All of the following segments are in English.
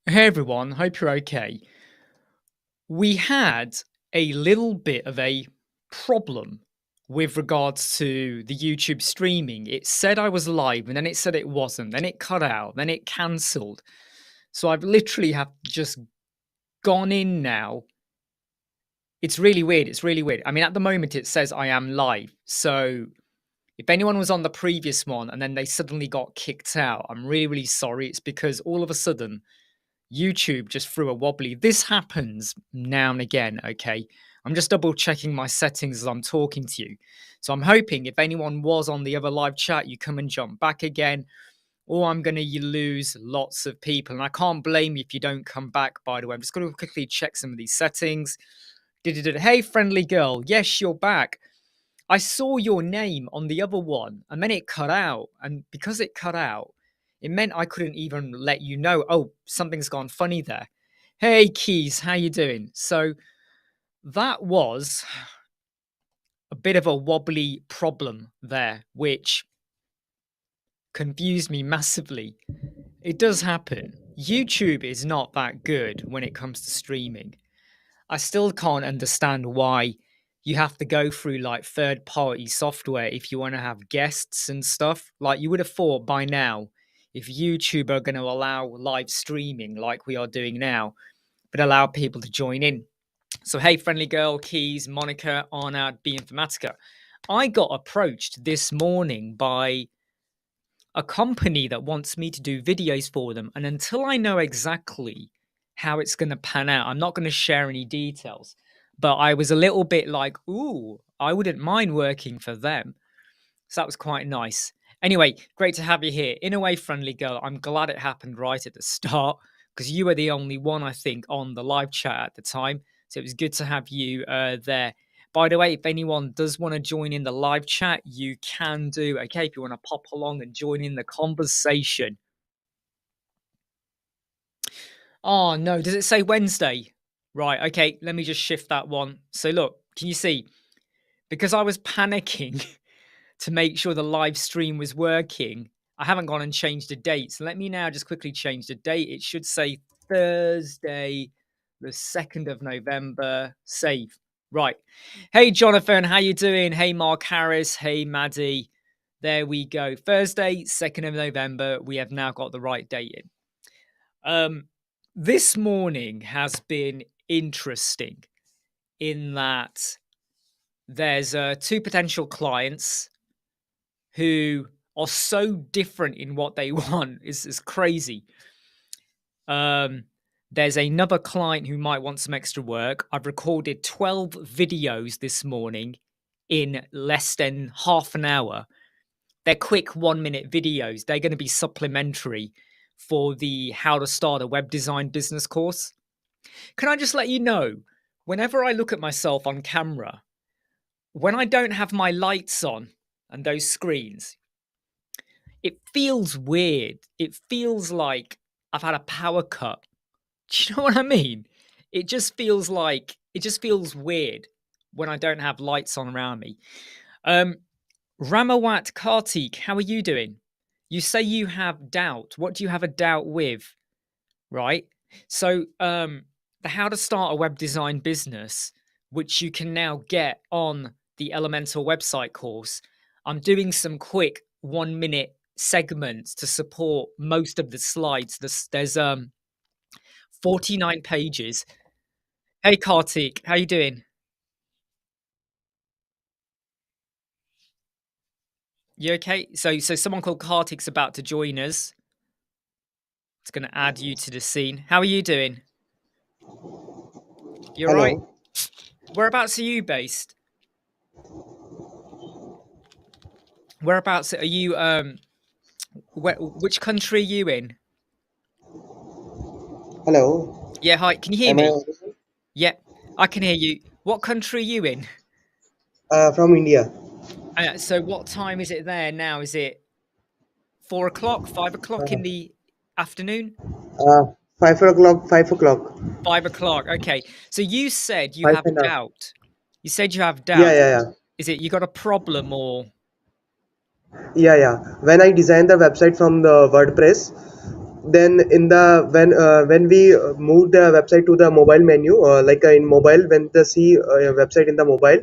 Hey everyone, hope you're okay. We had a little bit of a problem with regards to the YouTube streaming. It said I was live and then it said it wasn't, then it cut out, then it cancelled. So I've literally have just gone in now. It's really weird. It's really weird. I mean, at the moment it says I am live. So if anyone was on the previous one and then they suddenly got kicked out, I'm really, really sorry. It's because all of a sudden YouTube just threw a wobbly. This happens now and again, okay? I'm just double checking my settings as I'm talking to you. So I'm hoping if anyone was on the other live chat, you come and jump back again, or I'm going to lose lots of people. And I can't blame you if you don't come back, by the way. I'm just going to quickly check some of these settings. Hey, friendly girl. Yes, you're back. I saw your name on the other one and then it cut out. And because it cut out, it meant I couldn't even let you know, oh, something's gone funny there. Hey, Keys, how you doing? So that was a bit of a wobbly problem there, which confused me massively. It does happen. YouTube is not that good when it comes to streaming. I still can't understand why you have to go through like third party software if you want to have guests and stuff. Like you would have thought by now, if YouTube are going to allow live streaming like we are doing now, but allow people to join in. So, hey, friendly girl, Keys, Monica, Arnad, B Informatica. I got approached this morning by a company that wants me to do videos for them. And until I know exactly how it's going to pan out, I'm not going to share any details. But I was a little bit like, ooh, I wouldn't mind working for them. So that was quite nice. Anyway, great to have you here. In a way, friendly girl, I'm glad it happened right at the start because you were the only one, I think, on the live chat at the time. So it was good to have you there. By the way, if anyone does want to join in the live chat, you can do. Okay, if you want to pop along and join in the conversation. Oh, no. Does it say Wednesday? Right. Okay, let me just shift that one. So look, can you see? Because I was panicking to make sure the live stream was working, I haven't gone and changed the date. So let me now just quickly change the date. It should say Thursday, the 2nd of November. Save. Right. Hey, Jonathan, how you doing? Hey, Mark Harris. Hey, Maddie. There we go. Thursday, 2nd of November. We have now got the right date in. This morning has been interesting in that there's two potential clients who are so different in what they want is crazy. There's another client who might want some extra work. I've recorded 12 videos this morning in less than half an hour. They're quick 1-minute videos. They're going to be supplementary for the How to Start a Web Design Business course. Can I just let you know, whenever I look at myself on camera, when I don't have my lights on and those screens, it feels weird. It feels like I've had a power cut. Do you know what I mean? It just feels weird when I don't have lights on around me. Ramawat Kartik, how are you doing? You say you have doubt. What do you have a doubt with? Right? So the How to Start a Web Design Business, which you can now get on the Elementor website course. I'm doing some quick 1-minute segments to support most of the slides. There's 49 pages. Hey Kartik, how you doing? You okay? So someone called Kartik's about to join us. It's going to add you to the scene. How are you doing? You all right? Hello. Whereabouts are you based? Whereabouts are you? Which country are you in? Hello. Yeah, hi. Can you hear Am I me? audible? Yeah, I can hear you. What country are you in? From India? So what time is it there now? Is it 4 o'clock, 5 o'clock Uh, in the afternoon? 5 o'clock. 5 o'clock. 5 o'clock. Okay. So you said you Five have and a half. doubt. You said you have Yeah, doubt. yeah, yeah, Is it you got a problem or? yeah, yeah. When I designed the website from the WordPress, then in the when we move the website to the mobile menu, like in mobile, when the see website in the mobile,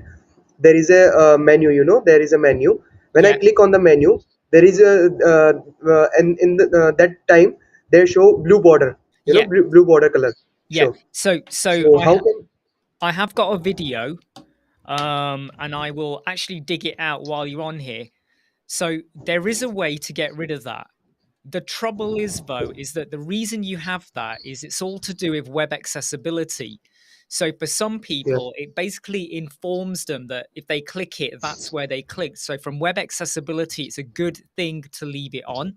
there is a menu. There is a menu. When I Yeah, click on the menu, there is a and in that time they show blue border. yeah, Blue border color yeah. show. So So how can I have got a video, and I will actually dig it out while you're on here. So there is a way to get rid of that. The trouble is, though, is that the reason you have that is it's all to do with web accessibility. So for some yes, people, it basically informs them that if they click it, that's where they clicked. So from web accessibility, it's a good thing to leave it on.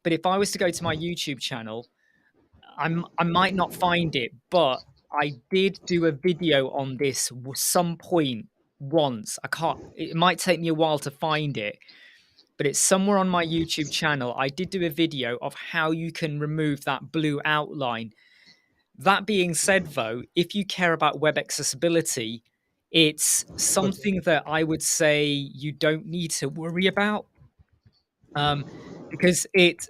But if I was to go to my YouTube channel, I might not find it, but I did do a video on this some point once. I can't. It might take me a while to find it, but it's somewhere on my YouTube channel. I did do a video of how you can remove that blue outline. That being said, though, if you care about web accessibility, it's okay, something that I would say you don't need to worry about, um, because it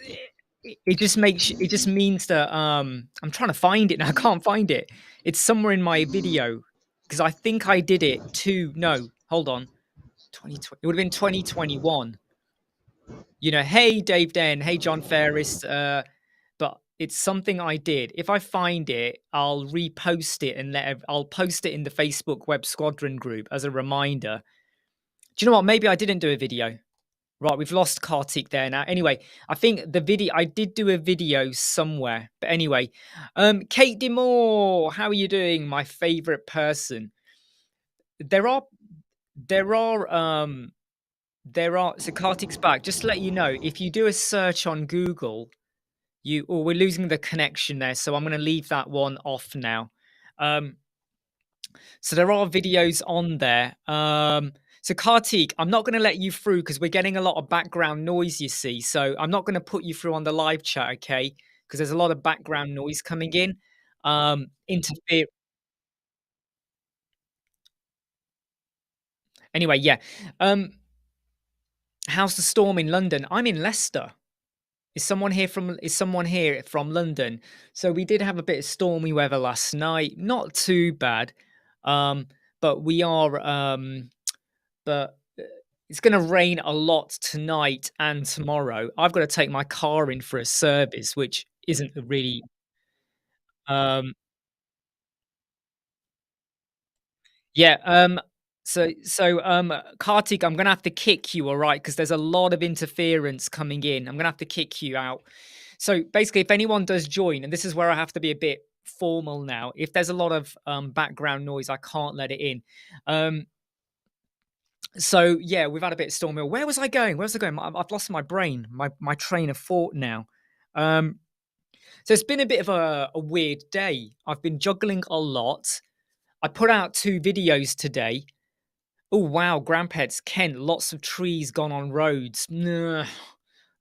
just makes it just means that I'm trying to find it now. I can't find it. It's somewhere in my video because I think I did it to no, hold on. 2020 it would have been 2021. Hey Dave Den, hey John Ferris, but it's something I did. If I find it, I'll repost it and I'll post it in the Facebook Web Squadron group as a reminder. Do you know what? Maybe I didn't do a video. Right, we've lost Kartik there now. Anyway, I think the video I did do a video somewhere. But anyway, Kate Demore, how are you doing? My favorite person. There are there are so Kartik's back. Just to let you know, if you do a search on Google, we're losing the connection there, so I'm gonna leave that one off now. Um So there are videos on there. So Kartik, I'm not going to let you through because we're getting a lot of background noise, you see. So I'm not going to put you through on the live chat, okay? Because there's a lot of background noise coming in. Interfere. Anyway, yeah. Um, how's the storm in London? I'm in Leicester. Is someone here from London? So we did have a bit of stormy weather last night. Not too bad. Um, but we are but it's going to rain a lot tonight and tomorrow. I've got to take my car in for a service, which isn't a really. Um, yeah. Kartik, I'm going to have to kick you, all right, because there's a lot of interference coming in. I'm going to have to kick you out. So basically, if anyone does join, and this is where I have to be a bit formal now, if there's a lot of background noise, I can't let it in. So yeah, we've had a bit of stormy. Where was I going? Where was I going? I've lost my brain, my train of thought now. Um, so it's been a bit of a weird day. I've been juggling a lot. I put out 2 videos today. Oh wow, grandpets, Kent, lots of trees gone on roads. Ugh,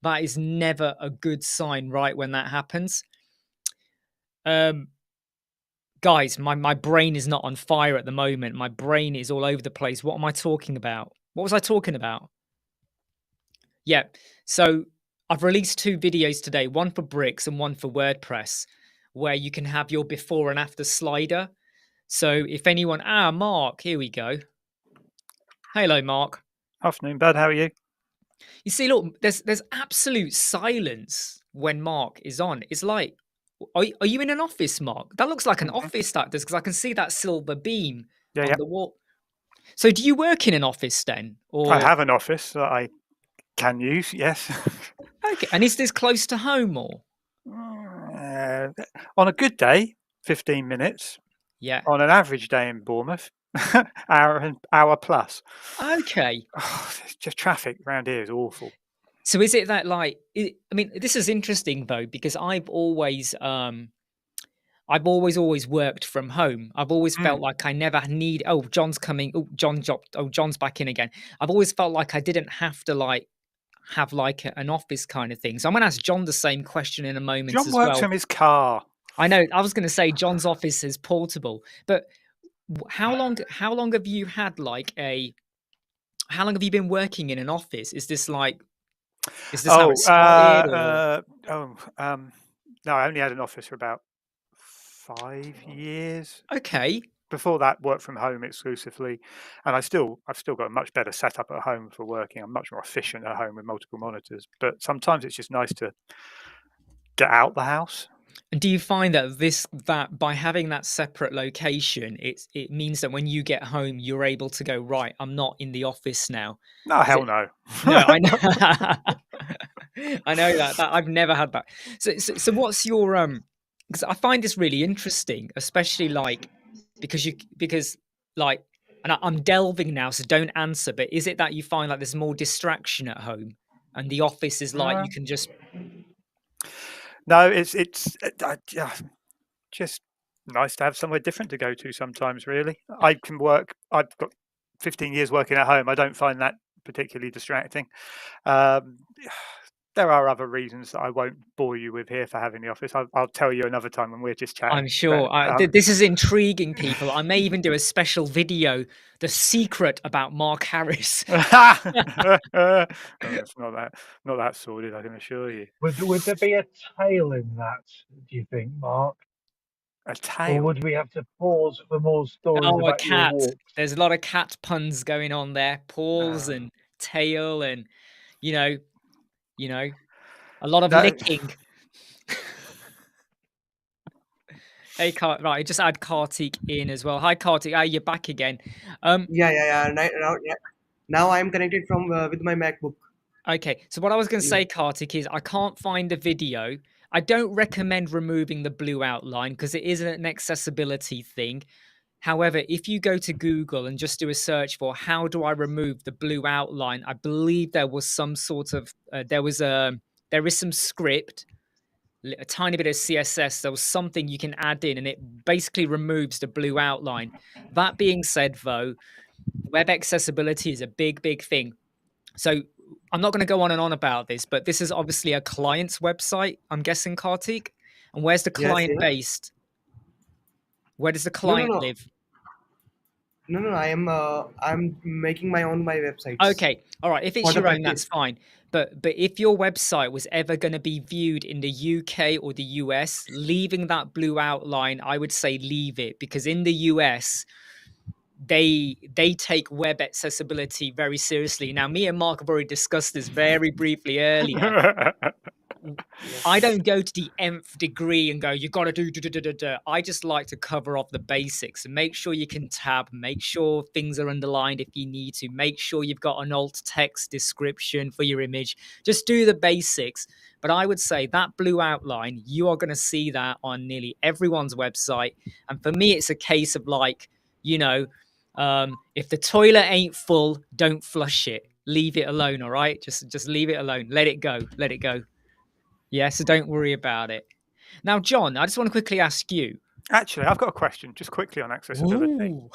that is never a good sign, right? When that happens. Um, guys, my brain is not on fire at the moment. My brain is all over the place. What am I talking about? What was I talking about? Yeah. So I've released 2 videos today, one for Bricks and one for WordPress, where you can have your before and after slider. So if anyone, Mark, here we go. Hello, Mark. Afternoon, bud. How are you? You see, look, there's absolute silence when Mark is on. It's like, are you in an office, Mark? That looks like an office, that does, because I can see that silver beam Yeah, on yeah. the wall. So do you work in an office then? I Or have an office that I can use, yes. okay, and is this close to home or? Uh, on a good day, 15 minutes. Yeah. On an average day in Bournemouth, hour plus. Okay. Oh, it's just traffic around here is awful. So is it that like I mean, this is interesting though, because I've always worked from home. I've always felt like I never need John's coming. John's back in again. I've always felt like I didn't have to like have like an office kind of thing. So I'm gonna ask John the same question in a moment John as works well. from his car. I know I was gonna say John's office is portable, but how long have you had like a how long have you been working in an office? Is this how it Oh, started or? No, I only had an office for about 5 years. Okay. Before that, worked from home exclusively, and I've still got a much better setup at home for working. I'm much more efficient at home with multiple monitors, but sometimes it's just nice to get out the house. And do you find that by having that separate location, it means that when you get home, you're able to go, right, I'm not in the office now? No, Is hell it? no. No, I know. I know that I've never had that. So what's your because I find this really interesting, especially like because like and I'm delving now, so don't answer, but is it that you find like there's more distraction at home and the office is like you can just No, it's yeah, just nice to have somewhere different to go to sometimes, really. I can work. I've got 15 years working at home. I don't find that particularly distracting. Um, there are other reasons that I won't bore you with here for having the office. I'll tell you another time when we're just chatting. I'm sure. This is intriguing, people. I may even do a special video, the secret about Mark Harris. Oh, it's not that sordid, I can assure you. Would there be a tail in that, do you think, Mark? A Or tail. would we have to pause for more stories Oh, a about your cat. walks? There's a lot of cat puns going on there. Paws and tail and, you know, a lot of No, licking. Hey, right, just add Kartik in as well. Hi, Kartik. Ah, you're back again. Yeah. Now I am connected from with my MacBook. Okay, so what I was going to Yeah. say, Kartik, is I can't find the video. I don't recommend removing the blue outline because it is an accessibility thing. However, if you go to Google and just do a search for how do I remove the blue outline, I believe there was some sort of there is some script, a tiny bit of CSS. There was something you can add in, and it basically removes the blue outline. That being said, though, web accessibility is a big thing. So I'm not going to go on and on about this, but this is obviously a client's website, I'm guessing, Kartik. And where's the Yes. client based? Where does the No, no, client no. live? No. I'm making my websites Okay, all right. If for it's the your own, that's practice. fine. But if your website was ever going to be viewed in the UK or the US, leaving that blue outline, I would say leave it, because in the US, they take web accessibility very seriously. Now, me and Mark have already discussed this very briefly earlier. I Yes. don't go to the nth degree and go, you got to do. I just like to cover off the basics and make sure you can tab, make sure things are underlined if you need to, make sure you've got an alt text description for your image. Just do the basics. But I would say that blue outline, you are going to see that on nearly everyone's website. And for me, it's a case of like, if the toilet ain't full, don't flush it. Leave it alone, all right? Just leave it alone. Let it go. Let it go. Yeah, so don't worry about it. Now, John, I just want to quickly ask you. Actually, I've got a question just quickly on accessibility. Ooh.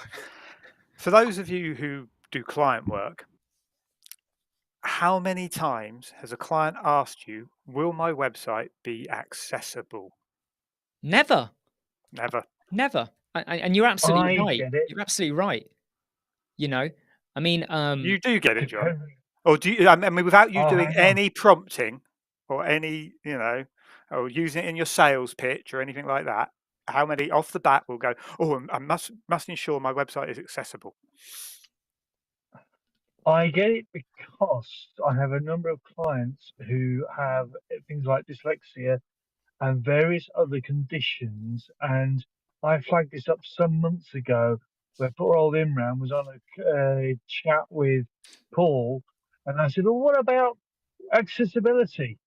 For those of you who do client work, how many times has a client asked you, will my website be accessible? Never. Never. And you're absolutely I right. get it. You're absolutely right. I mean, You do get it, John. Depends. Or do you, I mean, without you Oh, doing hang on. any prompting or any, or using it in your sales pitch or anything like that, how many off the bat will go, oh, I must ensure my website is accessible? I get it because I have a number of clients who have things like dyslexia and various other conditions. And I flagged this up some months ago where poor old Imran was on a chat with Paul. And I said, well, what about accessibility?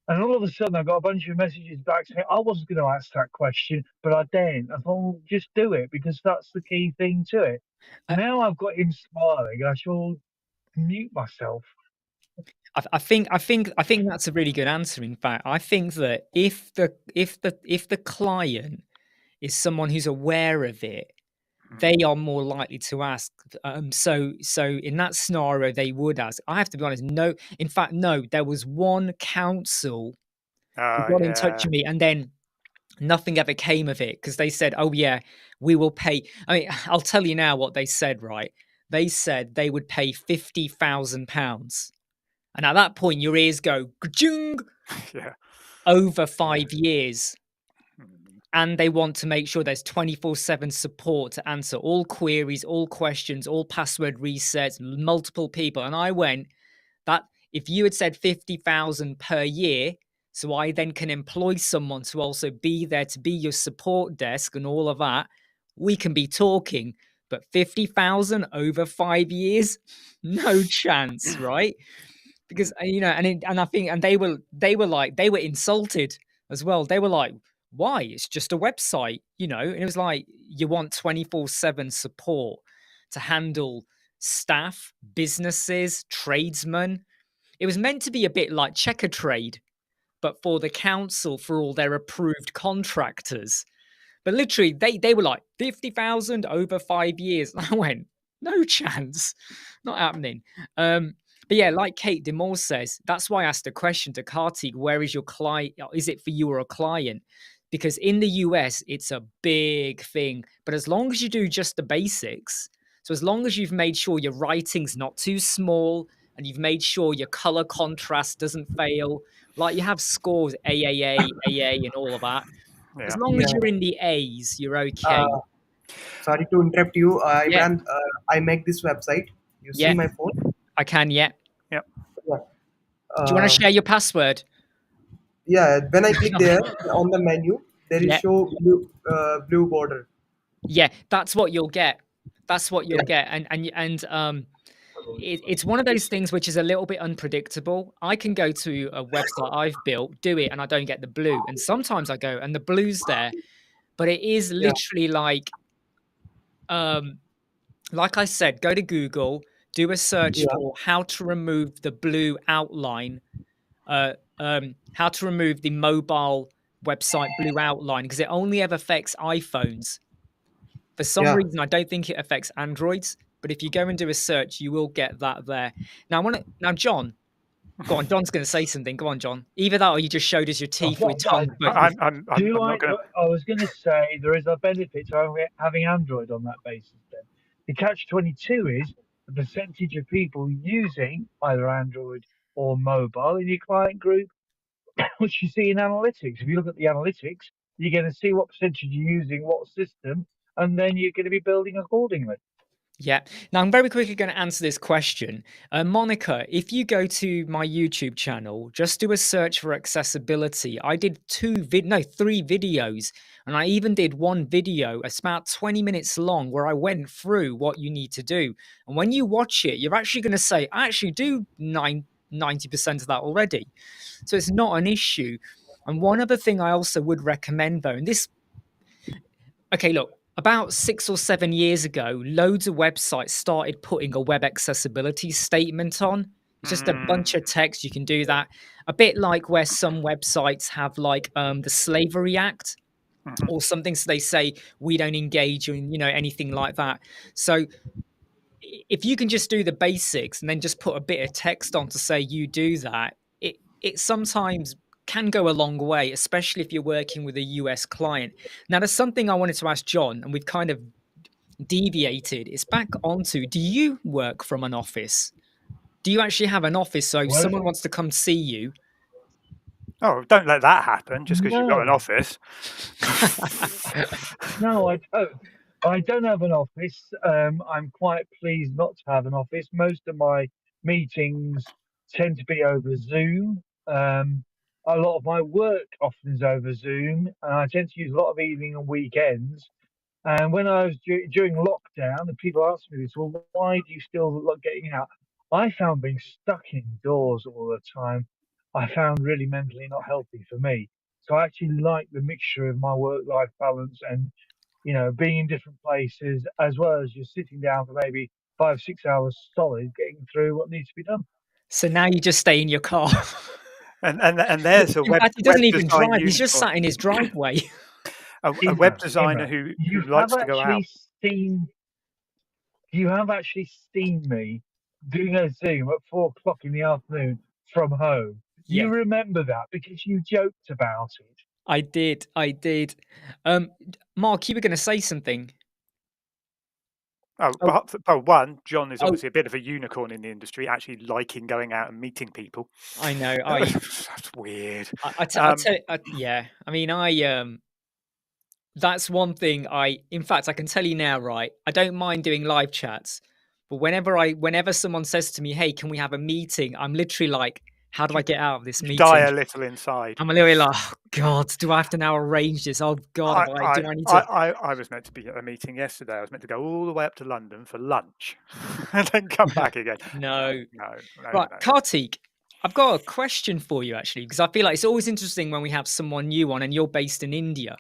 And all of a sudden, I got a bunch of messages back saying, I wasn't going to ask that question, but I daren't. I thought, well, just do it because that's the key thing to it. I, Now I've got him smiling. I shall mute myself. I think that's a really good answer. In fact, I think that if the client is someone who's aware of it, they are more likely to ask. So in that scenario, they would ask. I have to be honest. No, in fact, no. There was one council who Oh, got in touch yeah. with me, and then nothing ever came of it because they said, "Oh yeah, we will pay." I mean, I'll tell you now what they said. Right? They said they would pay £50,000, and at that point, your ears go, "Ka-chung!" Yeah. over 5 years. And they want to make sure there's 24/7 support to answer all queries, all questions, all password resets, multiple people. And I went, that if you had said 50,000 per year, so I then can employ someone to also be there to be your support desk and all of that, we can be talking. But 50,000 over 5 years, no chance, right? Because and I think, and they were insulted as well. They were like, why? It's just a website, and it was like, you want 24/7 support to handle staff, businesses, tradesmen. It was meant to be a bit like Checker Trade, but for the council, for all their approved contractors. But literally, they were like 50,000 over 5 years. And I went, no chance, not happening. But yeah, like Kate Demore says, that's why I asked a question to Kartik: where is your client? Is it for you or a client? Because in the US, it's a big thing. But as long as you do just the basics, so as long as you've made sure your writing's not too small and you've made sure your color contrast doesn't fail, like you have scores AAA, AA, and all of that. As Yeah. long as Yeah. you're in the A's, you're okay. Uh, Sorry to interrupt you, Yeah, Imran. I make this website. You see yeah, my phone? I can. Yeah. Yep. Yeah. Do you want to Uh, share your password? yeah. When I click there on the menu, there is Yeah, show blue border. yeah. That's what you'll get. That's what you'll Yeah. get. It's one of those things which is a little bit unpredictable. I can go to a website I've built, do it, and I don't get the blue. And sometimes I go and the blue's there, but it is Yeah. literally like I said, go to Google, do a search Yeah. for how to remove the blue outline, how to remove the mobile website blue outline, because it only ever affects iPhones. For some Yeah. reason, I don't think it affects Androids, but if you go and do a search, you will get that there. Now, John, go on. John's going to say something. Go on, John. Either that, or you just showed us your teeth or your tongue. But I'm not going to. I was going to say there is a benefit to having Android on that basis. Then the catch-22 is the percentage of people using either Android or mobile in your client group, which you see in analytics. If you look at the analytics, you're going to see what percentage you're using, what system, and then you're going to be building accordingly. yeah. Now, I'm very quickly going to answer this question. Monica, if you go to my YouTube channel, just do a search for accessibility. I did 3 videos, and I even did one video. It's about 20 minutes long where I went through what you need to do. And when you watch it, you're actually going to say, I actually do 90% of that already. So it's not an issue. And one other thing I also would recommend, though, and this, okay, look, about 6 or 7 years ago, loads of websites started putting a web accessibility statement on. It's just a bunch of text. You can do that. A bit like where some websites have like the Slavery Act or something. So they say we don't engage in, anything like that. So if you can just do the basics and then just put a bit of text on to say you do that, it sometimes can go a long way, especially if you're working with a US client. Now, there's something I wanted to ask John, and we've kind of deviated. It's back onto, do you work from an office? Do you actually have an office? So if Well, someone wants to come see you. Oh, don't let that happen just because you've got an no, office. no, I don't. I don't have an office. I'm quite pleased not to have an office. Most of my meetings tend to be over Zoom. A lot of my work often is over Zoom, and I tend to use a lot of evening and weekends. And when I was during lockdown, and people asked me this, well, why do you still look getting out? I found being stuck indoors all the time, I found really mentally not healthy for me. So I actually like the mixture of my work-life balance and, being in different places, as well as just sitting down for maybe 5, 6 hours solid, getting through what needs to be done. So now you just stay in your car. And there's a In web fact, he web doesn't even design drive. He's just unicorn, sat in his driveway. a web designer Imran, who likes to go out. you have actually seen me doing a Zoom at 4 o'clock in the afternoon from home. Yeah, You remember that because you joked about it. I did. Mark, you were going to say something. Oh, Oh, one, John is oh, obviously a bit of a unicorn in the industry, actually liking going out and meeting people. I know. That's weird. Yeah. I mean, that's one thing in fact, I can tell you now, right? I don't mind doing live chats, but whenever someone says to me, "Hey, can we have a meeting?" I'm literally like, "How do I get out of this You die meeting?" a little inside. I'm a little like, "Oh God, do I have to now arrange this? Oh God, do I need to?" I was meant to be at a meeting yesterday. I was meant to go all the way up to London for lunch and then come back again. No. No. Right, Kartik, I've got a question for you actually, because I feel like it's always interesting when we have someone new on and you're based in India.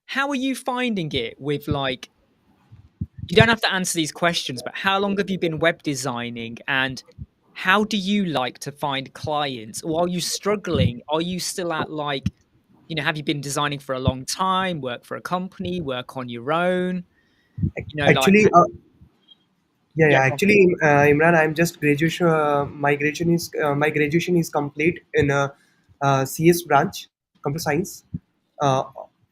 How are you finding it with like, you don't have to answer these questions, but how long have you been web designing and how do you like to find clients? Or are you struggling? Are you still at like, have you been designing for a long time, work for a company, work on your own? Like, Actually, yeah, go on. actually, Imran, I'm just graduation. My graduation is complete in CS branch, computer science. Uh,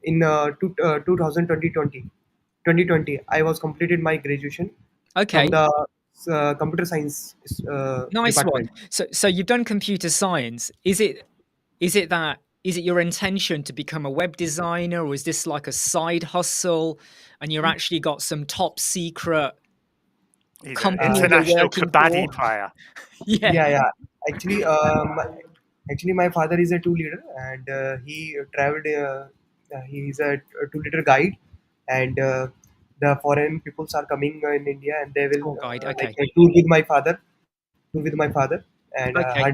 in 2020, I was completed my graduation from Okay, the computer science nice one. department. So you've done computer science. Is it your intention to become a web designer, or is this like a side hustle and you're actually got some top secret He's an company you're international working kabaddi for? player. Yeah. Yeah, yeah. Actually, my father is a two leader, and he traveled. He is a two leader guide, and the foreign peoples are coming in India, and they will Tour guide. Okay. tour with my father, and Okay.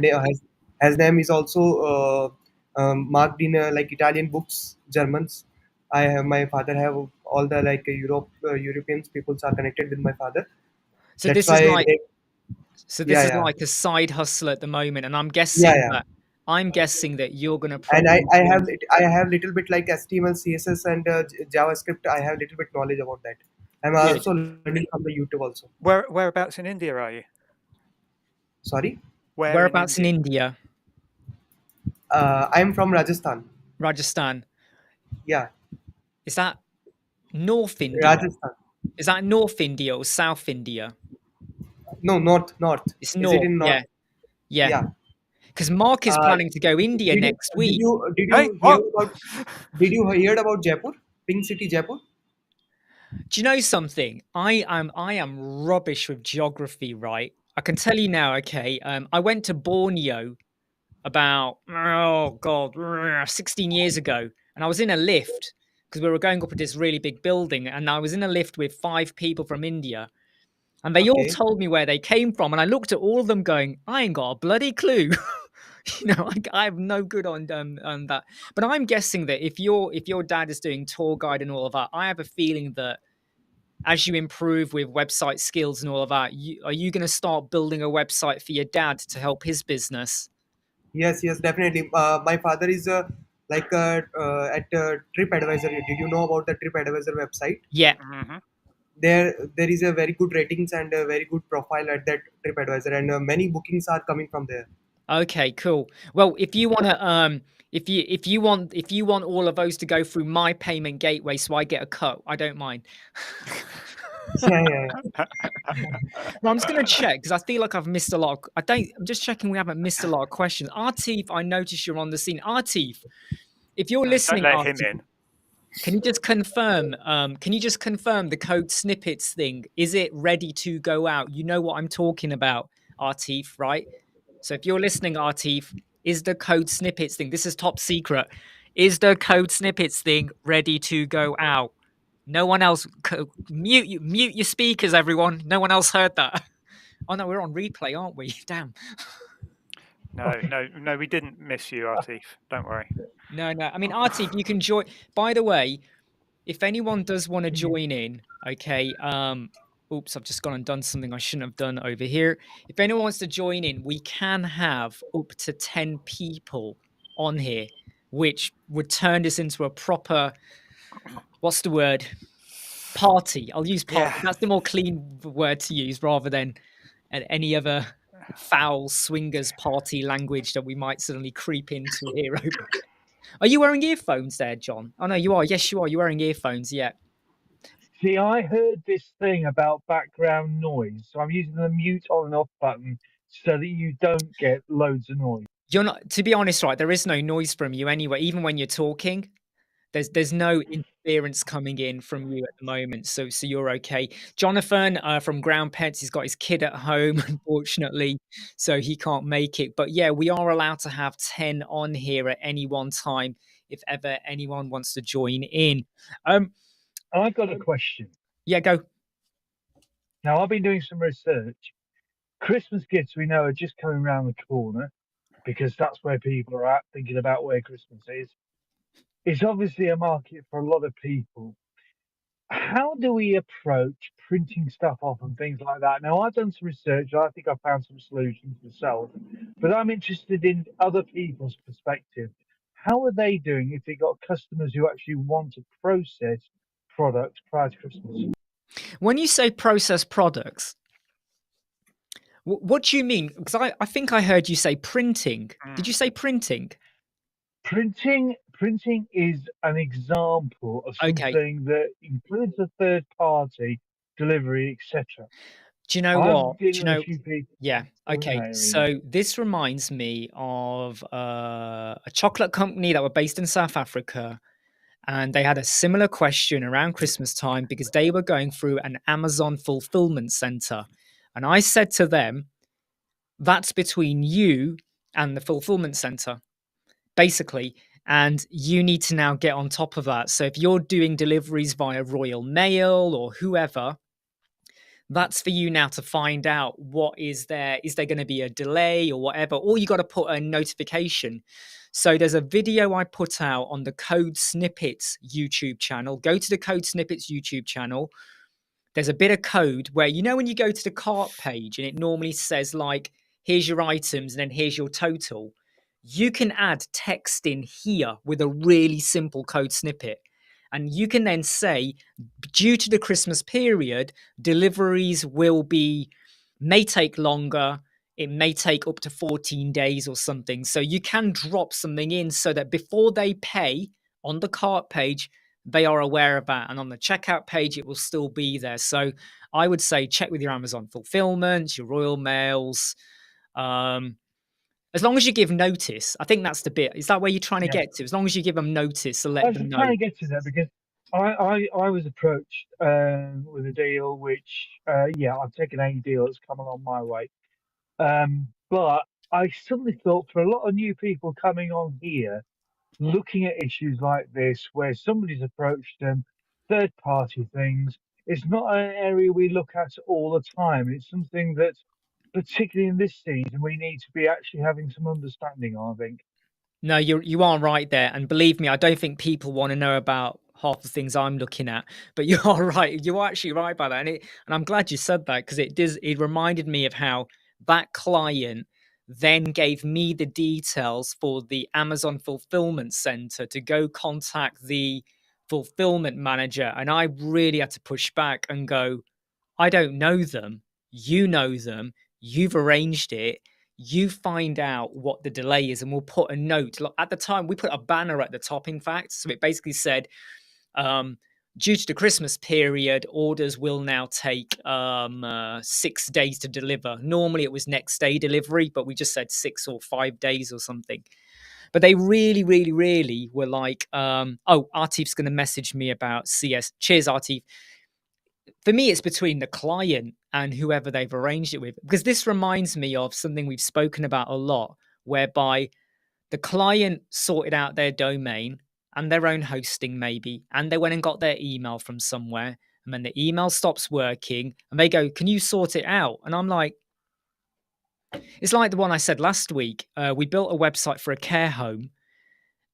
his name is also marked in like Italian books, Germans. I have my father have all the like Europeans peoples are connected with my father. So That's this is why like they, so this yeah, is yeah, like a side hustle at the moment, and yeah, yeah. I'm guessing that you're gonna And probably do. I have little bit like HTML, CSS, and JavaScript. I have little bit knowledge about that. I'm Good. also learning from the YouTube also. Whereabouts in India are you? Sorry, Where in Whereabouts in India? India? I'm from Rajasthan. Rajasthan. Yeah, Is that North India? Rajasthan. Is that North India or South India? No, north. It's Is it North. in north? Yeah. Yeah. Yeah. Because Mark is Uh, planning to go India did you next week. Hey, what? did you hear about Jaipur, Pink City, Jaipur? Do you know something? I am rubbish with geography, right? I can tell you now, okay. I went to Borneo about 16 years ago, and I was in a lift because we were going up at this really big building, and I was in a lift with 5 people from India, and they all Okay. told me where they came from, and I looked at all of them going, I ain't got a bloody clue. I have no good on that. But I'm guessing that if your dad is doing tour guide and all of that, I have a feeling that as you improve with website skills and all of that, are you going to start building a website for your dad to help his business? Yes, yes, definitely. My father is at TripAdvisor. Did you know about the TripAdvisor website? Yeah. Hmm. There is a very good ratings and a very good profile at that TripAdvisor, and many bookings are coming from there. Okay, cool. Well, if you want to if you want all of those to go through my payment gateway so I get a cut, I don't mind. Yeah, yeah, yeah. Well, I'm just going to check because I feel like I've missed a lot. I'm just checking we haven't missed a lot of questions. Artif, I notice you're on the scene. Artif, if you're Don't listening, let him Artif, in. can you just confirm? Can you just confirm the code snippets thing? Is it ready to go out? You know what I'm talking about, Artif, right? So if you're listening, Artif, is the code snippets thing? This is top secret. Is the code snippets thing ready to go out? No one else. Mute your speakers, everyone. No one else heard that. Oh no, we're on replay, aren't we? Damn. No, we didn't miss you, Artif. Don't worry. No. I mean, Artif, you can join. By the way, if anyone does want to join in, okay. Oops, I've just gone and done something I shouldn't have done over here. If anyone wants to join in, we can have up to 10 people on here, which would turn this into a proper, what's the word? Party. I'll use party. Yeah. That's the more clean word to use rather than any other foul swingers party language that we might suddenly creep into here. Are you wearing earphones there, John? Oh no, you are. Yes, you are. You're wearing earphones. Yeah. See, I heard this thing about background noise, so I'm using the mute on and off button so that you don't get loads of noise. You're not, to be honest, right? There is no noise from you anyway, even when you're talking. There's no interference coming in from you at the moment, so you're okay. Jonathan from Ground Pets, he's got his kid at home, unfortunately, so he can't make it. But yeah, we are allowed to have 10 on here at any one time if ever anyone wants to join in. I've got a question. Yeah, go. Now, I've been doing some research. Christmas gifts, we know, are just coming around the corner because that's where people are at, thinking about where Christmas is. It's obviously a market for a lot of people. How do we approach printing stuff off and things like that? Now, I've done some research. I think I found some solutions myself, but I'm interested in other people's perspective. How are they doing if they got customers who actually want to process products prior to Christmas? When you say processed products, what do you mean? Because I think I heard you say printing. Did you say printing? Printing is an example of Okay. something that includes a third party delivery, etc. Do you know I'm what? Do you dealing with a know? few people Yeah. in that Okay. area. So this reminds me of a chocolate company that were based in South Africa, and they had a similar question around Christmas time because they were going through an Amazon fulfillment center, and I said to them, "That's between you and the fulfillment center, basically." And you need to now get on top of that. So if you're doing deliveries via Royal Mail or whoever, that's for you now to find out what is there going to be a delay or whatever, or you got to put a notification. So there's a video I put out on the Code Snippets YouTube channel. Go to the Code Snippets YouTube channel. There's a bit of code where, you know, when you go to the cart page and it normally says like, here's your items and then here's your total, you can add text in here with a really simple code snippet. And you can then say, due to the Christmas period, deliveries may take longer. It may take up to 14 days or something. So you can drop something in so that before they pay on the cart page, they are aware of that. And on the checkout page, it will still be there. So I would say check with your Amazon fulfillment, your Royal Mails. As long as you give notice, I think that's the bit. Is that where you're trying to Yeah. get to? As long as you give them notice to I let was them just know. trying to get to that because I was approached with a deal which, yeah, I've taken a deal that's come along my way. But I suddenly thought for a lot of new people coming on here, looking at issues like this, where somebody's approached them, third party things, it's not an area we look at all the time. It's something that, particularly in this season, we need to be actually having some understanding on, I think. No, you are right there, and believe me, I don't think people want to know about half the things I'm looking at. But you are right. You are actually right about that, and I'm glad you said that because it reminded me of how that client then gave me the details for the Amazon fulfillment center to go contact the fulfillment manager, and I really had to push back and go, I don't know them. You know them. You've arranged it. You find out what the delay is, and we'll put a note. At the time, we put a banner at the top, in fact. So it basically said, due to the Christmas period, orders will now take 6 days to deliver. Normally it was next day delivery, but we just said 6 or 5 days or something. But they really, really, really were like, oh, Artif's going to message me about CS. Cheers, Artif. For me, it's between the client and whoever they've arranged it with, because this reminds me of something we've spoken about a lot, whereby the client sorted out their domain and their own hosting, maybe, and they went and got their email from somewhere. And then the email stops working and they go, can you sort it out? And I'm like, it's like the one I said last week. We built a website for a care home.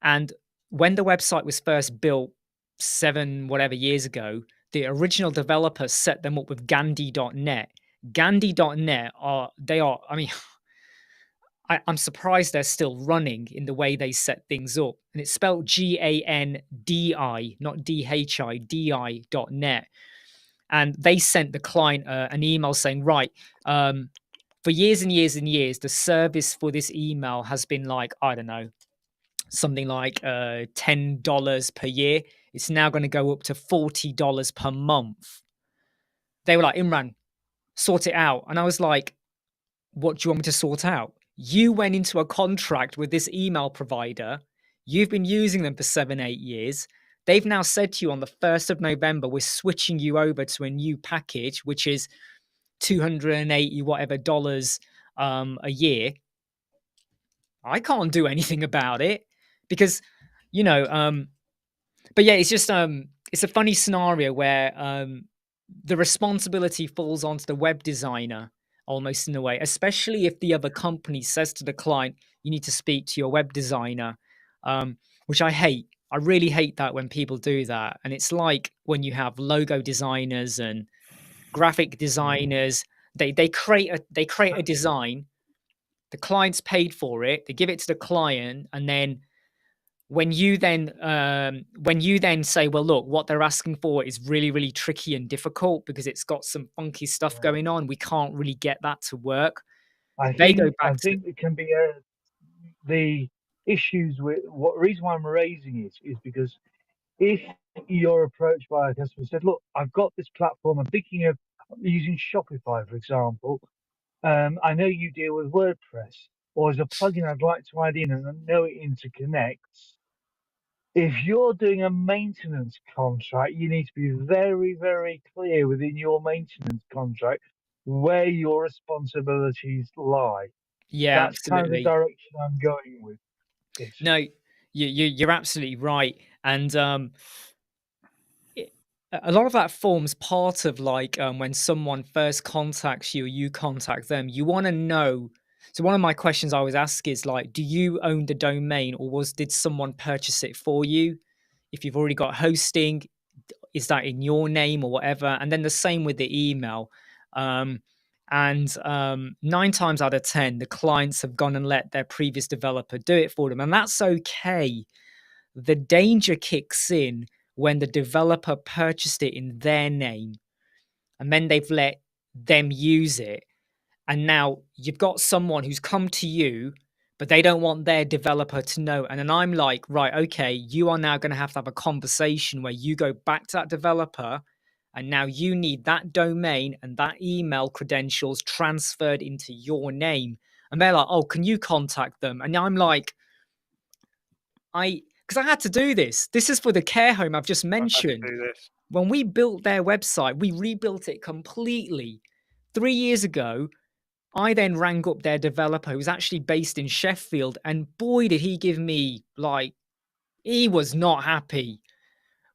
And when the website was first built 7 whatever years ago, the original developer set them up with Gandhi.net. Gandhi.net I mean, I'm surprised they're still running in the way they set things up. And it's spelled GANDI, not DHI.net. And they sent the client an email saying, right, for years and years and years, the service for this email has been like, I don't know, something like $10 per year. it's now going to go up to $40 per month. They were like, Imran, sort it out. And I was like, what do you want me to sort out? You went into a contract with this email provider. You've been using them for 7-8 years. They've now said to you on the 1st of November, we're switching you over to a new package, which is 280 whatever dollars a year. I can't do anything about it because, you know, but yeah, it's just it's a funny scenario where the responsibility falls onto the web designer almost in a way, especially if the other company says to the client, you need to speak to your web designer, which I hate. I really hate that when people do that. And it's like when you have logo designers and graphic designers, they create a design, the client's paid for it, they give it to the client, and then when you then say, well, look, what they're asking for is really, really tricky and difficult because it's got some funky stuff going on, we can't really get that to work. They go I back to think it can be the issues with what reason why I'm raising it is because if you're approached by a customer and said, look, I've got this platform, I'm thinking of using Shopify, for example. I know you deal with WordPress, or as a plugin I'd like to add in and I know it interconnects. If you're doing a maintenance contract, you need to be very, very clear within your maintenance contract where your responsibilities lie. yeah, That's kind of the absolutely. direction I'm going with it. No, you're absolutely right. And a lot of that forms part of like when someone first contacts you, you contact them, you want to know. So one of my questions I always ask is like, do you own the domain, or did someone purchase it for you? If you've already got hosting, is that in your name or whatever? And then the same with the email. And 9 times out of 10, the clients have gone and let their previous developer do it for them, and that's okay. The danger kicks in when the developer purchased it in their name and then they've let them use it. And now you've got someone who's come to you, but they don't want their developer to know. And then I'm like, right, okay, you are now going to have a conversation where you go back to that developer and now you need that domain and that email credentials transferred into your name. And they're like, oh, can you contact them? And I'm like, because I had to do this. This is for the care home I've just I've had to mentioned. do this. When we built their website, we rebuilt it completely. 3 years ago, I then rang up their developer who was actually based in Sheffield, and boy, did he give me he was not happy.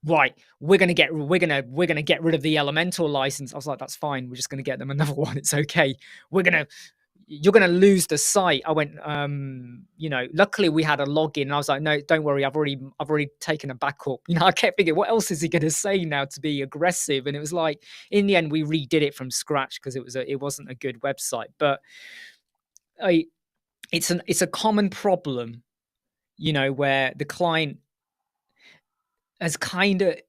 Right, we're gonna get rid of the Elementor license. I was like, that's fine. We're just gonna get them another one. It's okay. You're gonna lose the site. I went, luckily we had a login, and I was like, no, don't worry, I've already taken a backup. I kept thinking, what else is he gonna say now to be aggressive? And it was like, in the end, we redid it from scratch because it wasn't a good website. But it's a common problem, where the client has kind of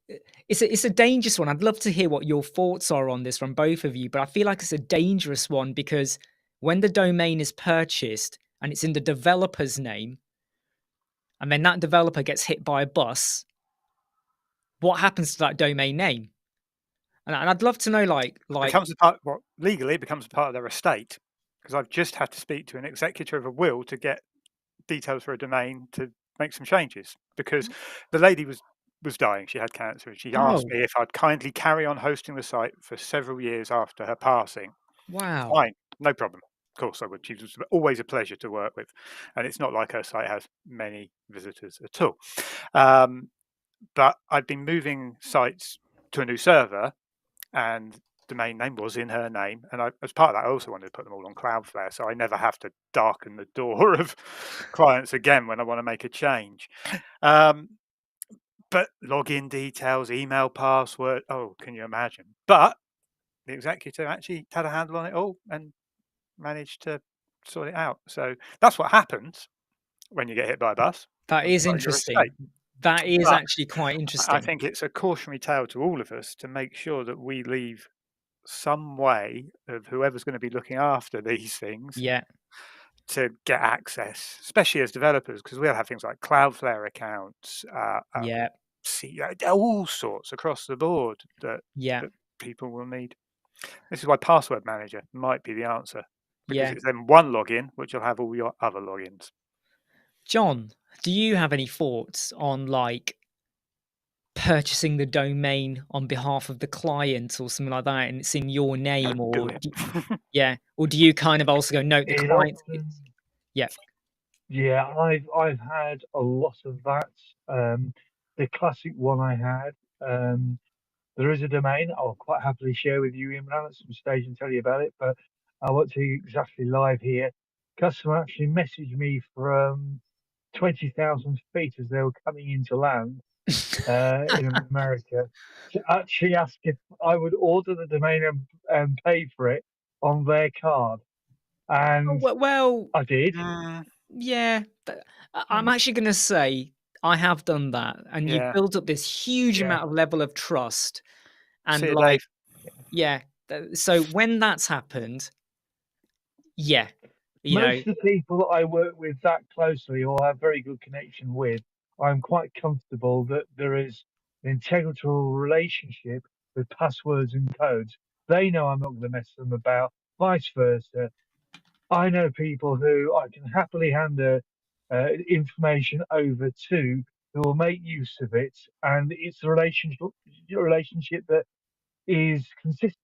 it's a dangerous one. I'd love to hear what your thoughts are on this from both of you, but I feel like it's a dangerous one because when the domain is purchased and it's in the developer's name, and then that developer gets hit by a bus, what happens to that domain name? And I'd love to know, Legally, it becomes a part of their estate, because I've just had to speak to an executor of a will to get details for a domain to make some changes, because the lady was dying. She had cancer, and she asked me if I'd kindly carry on hosting the site for several years after her passing. wow, Fine, no problem. Of course I would. She was always a pleasure to work with, and it's not like her site has many visitors at all. But I'd been moving sites to a new server, and domain name was in her name, and as part of that, I also wanted to put them all on Cloudflare, so I never have to darken the door of clients again when I want to make a change. But login details, email password, oh, can you imagine? But the executor actually had a handle on it all and managed to sort it out. So that's what happens when you get hit by a bus. that is interesting. That is actually quite interesting. I think it's a cautionary tale to all of us to make sure that we leave some way of whoever's going to be looking after these things to get access, especially as developers, because we'll have things like Cloudflare accounts, all sorts across the board that people will need. This is why password manager might be the answer, because it's then one login which will have all your other logins. John, do you have any thoughts on like purchasing the domain on behalf of the client or something like that, and it's in your name, or or do you kind of also go, no, the client? Yeah, I've had a lot of that. The classic one I had. There is a domain I'll quite happily share with you, Imran, at some stage and tell you about it, but I won't tell you exactly live here. Customer actually messaged me from 20,000 feet as they were coming into land in America to actually ask if I would order the domain and pay for it on their card. And I did. Yeah, I'm actually going to say I have done that, and you've built up this huge amount of level of trust, and like, so when that's happened, most of the people that I work with that closely or have very good connection with, I'm quite comfortable that there is an integral relationship with passwords and codes. They know I'm not going to mess them about, vice versa. I know people who I can happily hand information over to who will make use of it, and it's a relationship that is consistent.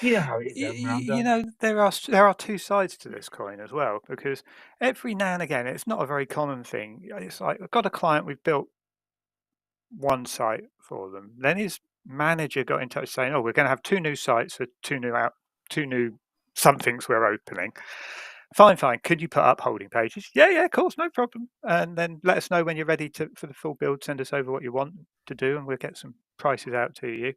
You know how it is, you know, there are two sides to this coin as well, because every now and again, it's not a very common thing. It's like, I've got a client, we've built one site for them. Then his manager got in touch saying, "Oh, we're going to have 2 new sites for 2 new somethings we're opening. Fine. Could you put up holding pages?" Yeah, of course, no problem. And then let us know when you're ready for the full build. Send us over what you want to do, and we'll get some prices out to you.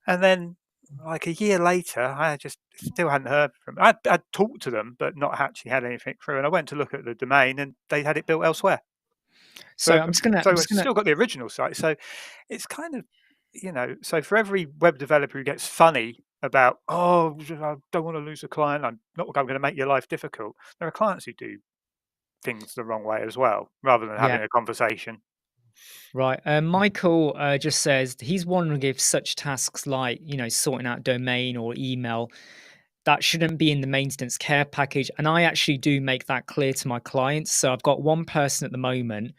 And then, like a year later, I just still hadn't heard from them. I'd talked to them, but not actually had anything through. And I went to look at the domain, and they had it built elsewhere. So I've still got the original site. So it's kind of, so for every web developer who gets funny about, oh, I don't want to lose a client, I'm going to make your life difficult, there are clients who do things the wrong way as well, rather than having a conversation. Right. Michael just says he's wondering if such tasks like, sorting out domain or email, that shouldn't be in the maintenance care package. And I actually do make that clear to my clients. So I've got one person at the moment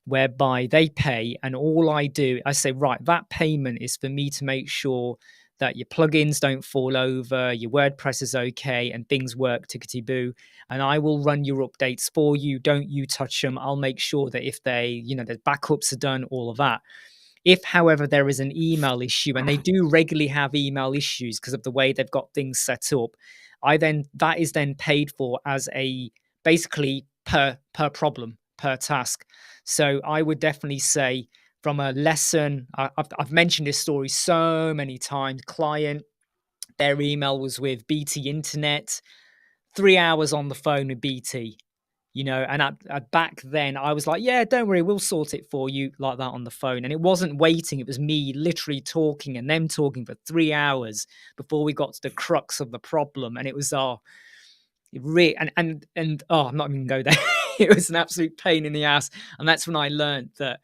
whereby they pay, and all I do, I say, right, that payment is for me to make sure that your plugins don't fall over, your WordPress is okay, and things work tickety-boo. And I will run your updates for you. Don't you touch them. I'll make sure that if the backups are done, all of that. If, however, there is an email issue, and they do regularly have email issues because of the way they've got things set up, that is then paid for as a basically per problem, per task. So I would definitely say, from a lesson, I've mentioned this story so many times. Client, their email was with BT Internet, 3 hours on the phone with BT. And back then I was like, yeah, don't worry, we'll sort it for you, like that, on the phone. And it wasn't waiting. It was me literally talking and them talking for 3 hours before we got to the crux of the problem. And it was, I'm not even going to go there. It was an absolute pain in the ass. And that's when I learned that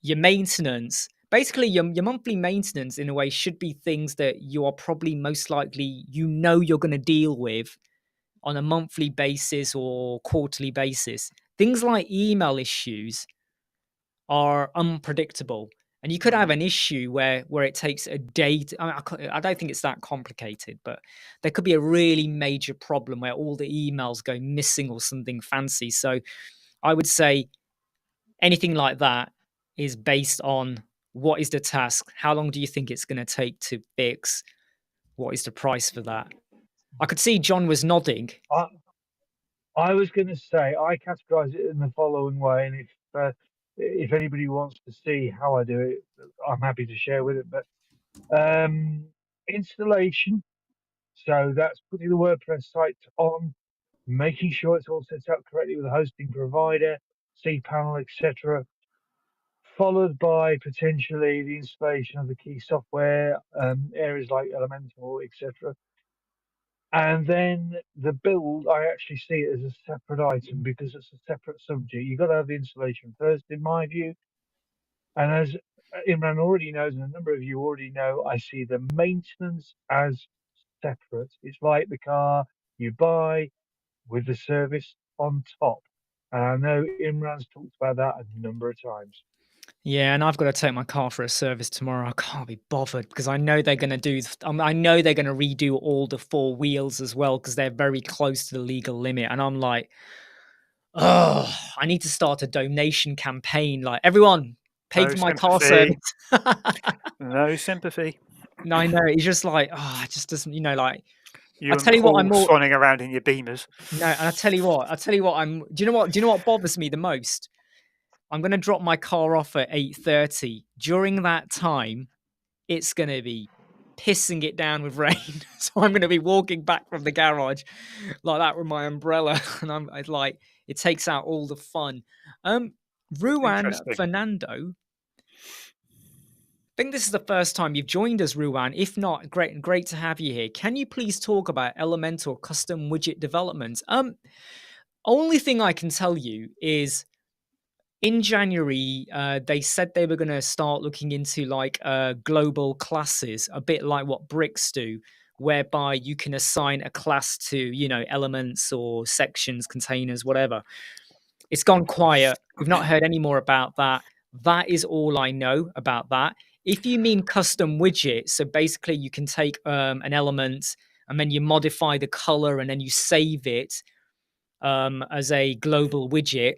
your maintenance, basically your monthly maintenance in a way, should be things that you are probably most likely, you're going to deal with on a monthly basis or quarterly basis. Things like email issues are unpredictable. And you could have an issue where it takes a day. I don't think it's that complicated, but there could be a really major problem where all the emails go missing or something fancy. So I would say anything like that is based on what is the task? How long do you think it's going to take to fix? What is the price for that? I could see John was nodding. I was going to say I categorize it in the following way, and if anybody wants to see how I do it, I'm happy to share with it. But installation, so that's putting the WordPress site on, making sure it's all set up correctly with a hosting provider, cPanel, etc. Followed by potentially the installation of the key software, areas like Elementor, etc. And then the build, I actually see it as a separate item because it's a separate subject. You've got to have the installation first, in my view. And as Imran already knows, and a number of you already know, I see the maintenance as separate. It's like the car you buy with the service on top. And I know Imran's talked about that a number of times. Yeah, and I've got to take my car for a service tomorrow. I can't be bothered because I know they're going to do. I know they're going to redo all the four wheels as well because they're very close to the legal limit. And I'm like, oh, I need to start a donation campaign. Like, everyone, pay No for my car service. sympathy. No sympathy. No, I know. It's just like, oh, it just doesn't. You I and tell you what, Paul I'm more. swanning around in your Beamers. No, and I tell you what, I'm. Do you know what bothers me the most? I'm going to drop my car off at 8:30. During that time, it's going to be pissing it down with rain. So I'm going to be walking back from the garage like that with my umbrella. And it's like, it takes out all the fun. Ruan Interesting. Fernando, I think this is the first time you've joined us, Ruan. If not, great to have you here. Can you please talk about Elementor custom widget development? Only thing I can tell you is in January, they said they were going to start looking into like global classes, a bit like what Bricks do, whereby you can assign a class to, elements or sections, containers, whatever. It's gone quiet. We've not heard any more about that. That is all I know about that. If you mean custom widgets, so basically you can take an element and then you modify the color and then you save it as a global widget.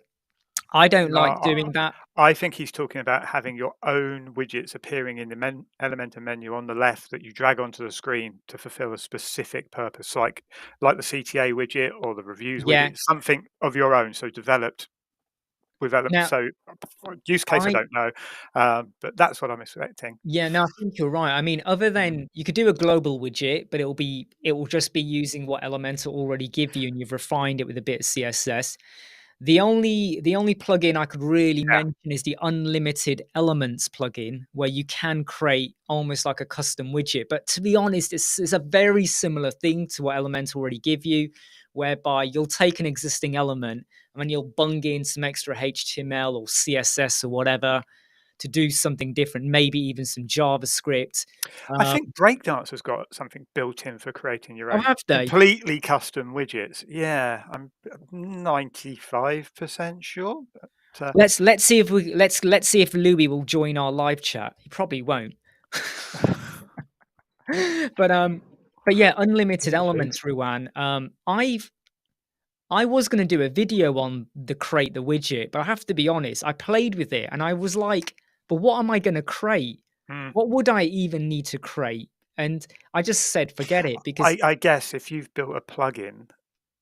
I don't like doing that. I think he's talking about having your own widgets appearing in the Elementor menu on the left that you drag onto the screen to fulfill a specific purpose, like the CTA widget or the reviews Yeah. widget, something of your own. So developed with Now, so use case I don't know, but that's what I'm expecting. Yeah, no, I think you're right. I mean, other than you could do a global widget, but it will just be using what Elementor already give you, and you've refined it with a bit of CSS. The only plugin I could really mention is the unlimited elements plugin, where you can create almost like a custom widget. But to be honest, it's a very similar thing to what Elementor already give you, whereby you'll take an existing element and then you'll bung in some extra HTML or CSS or whatever to do something different, maybe even some JavaScript. I think Breakdance has got something built in for creating your own completely custom widgets. Yeah, I'm 95% sure. But, let's see if Louis will join our live chat. He probably won't. But yeah, unlimited elements, Ruan. I was going to do a video on the create the widget, but I have to be honest, I played with it and I was like, but what am I going to create? What would I even need to create? And I just said, forget it, because I guess if you've built a plugin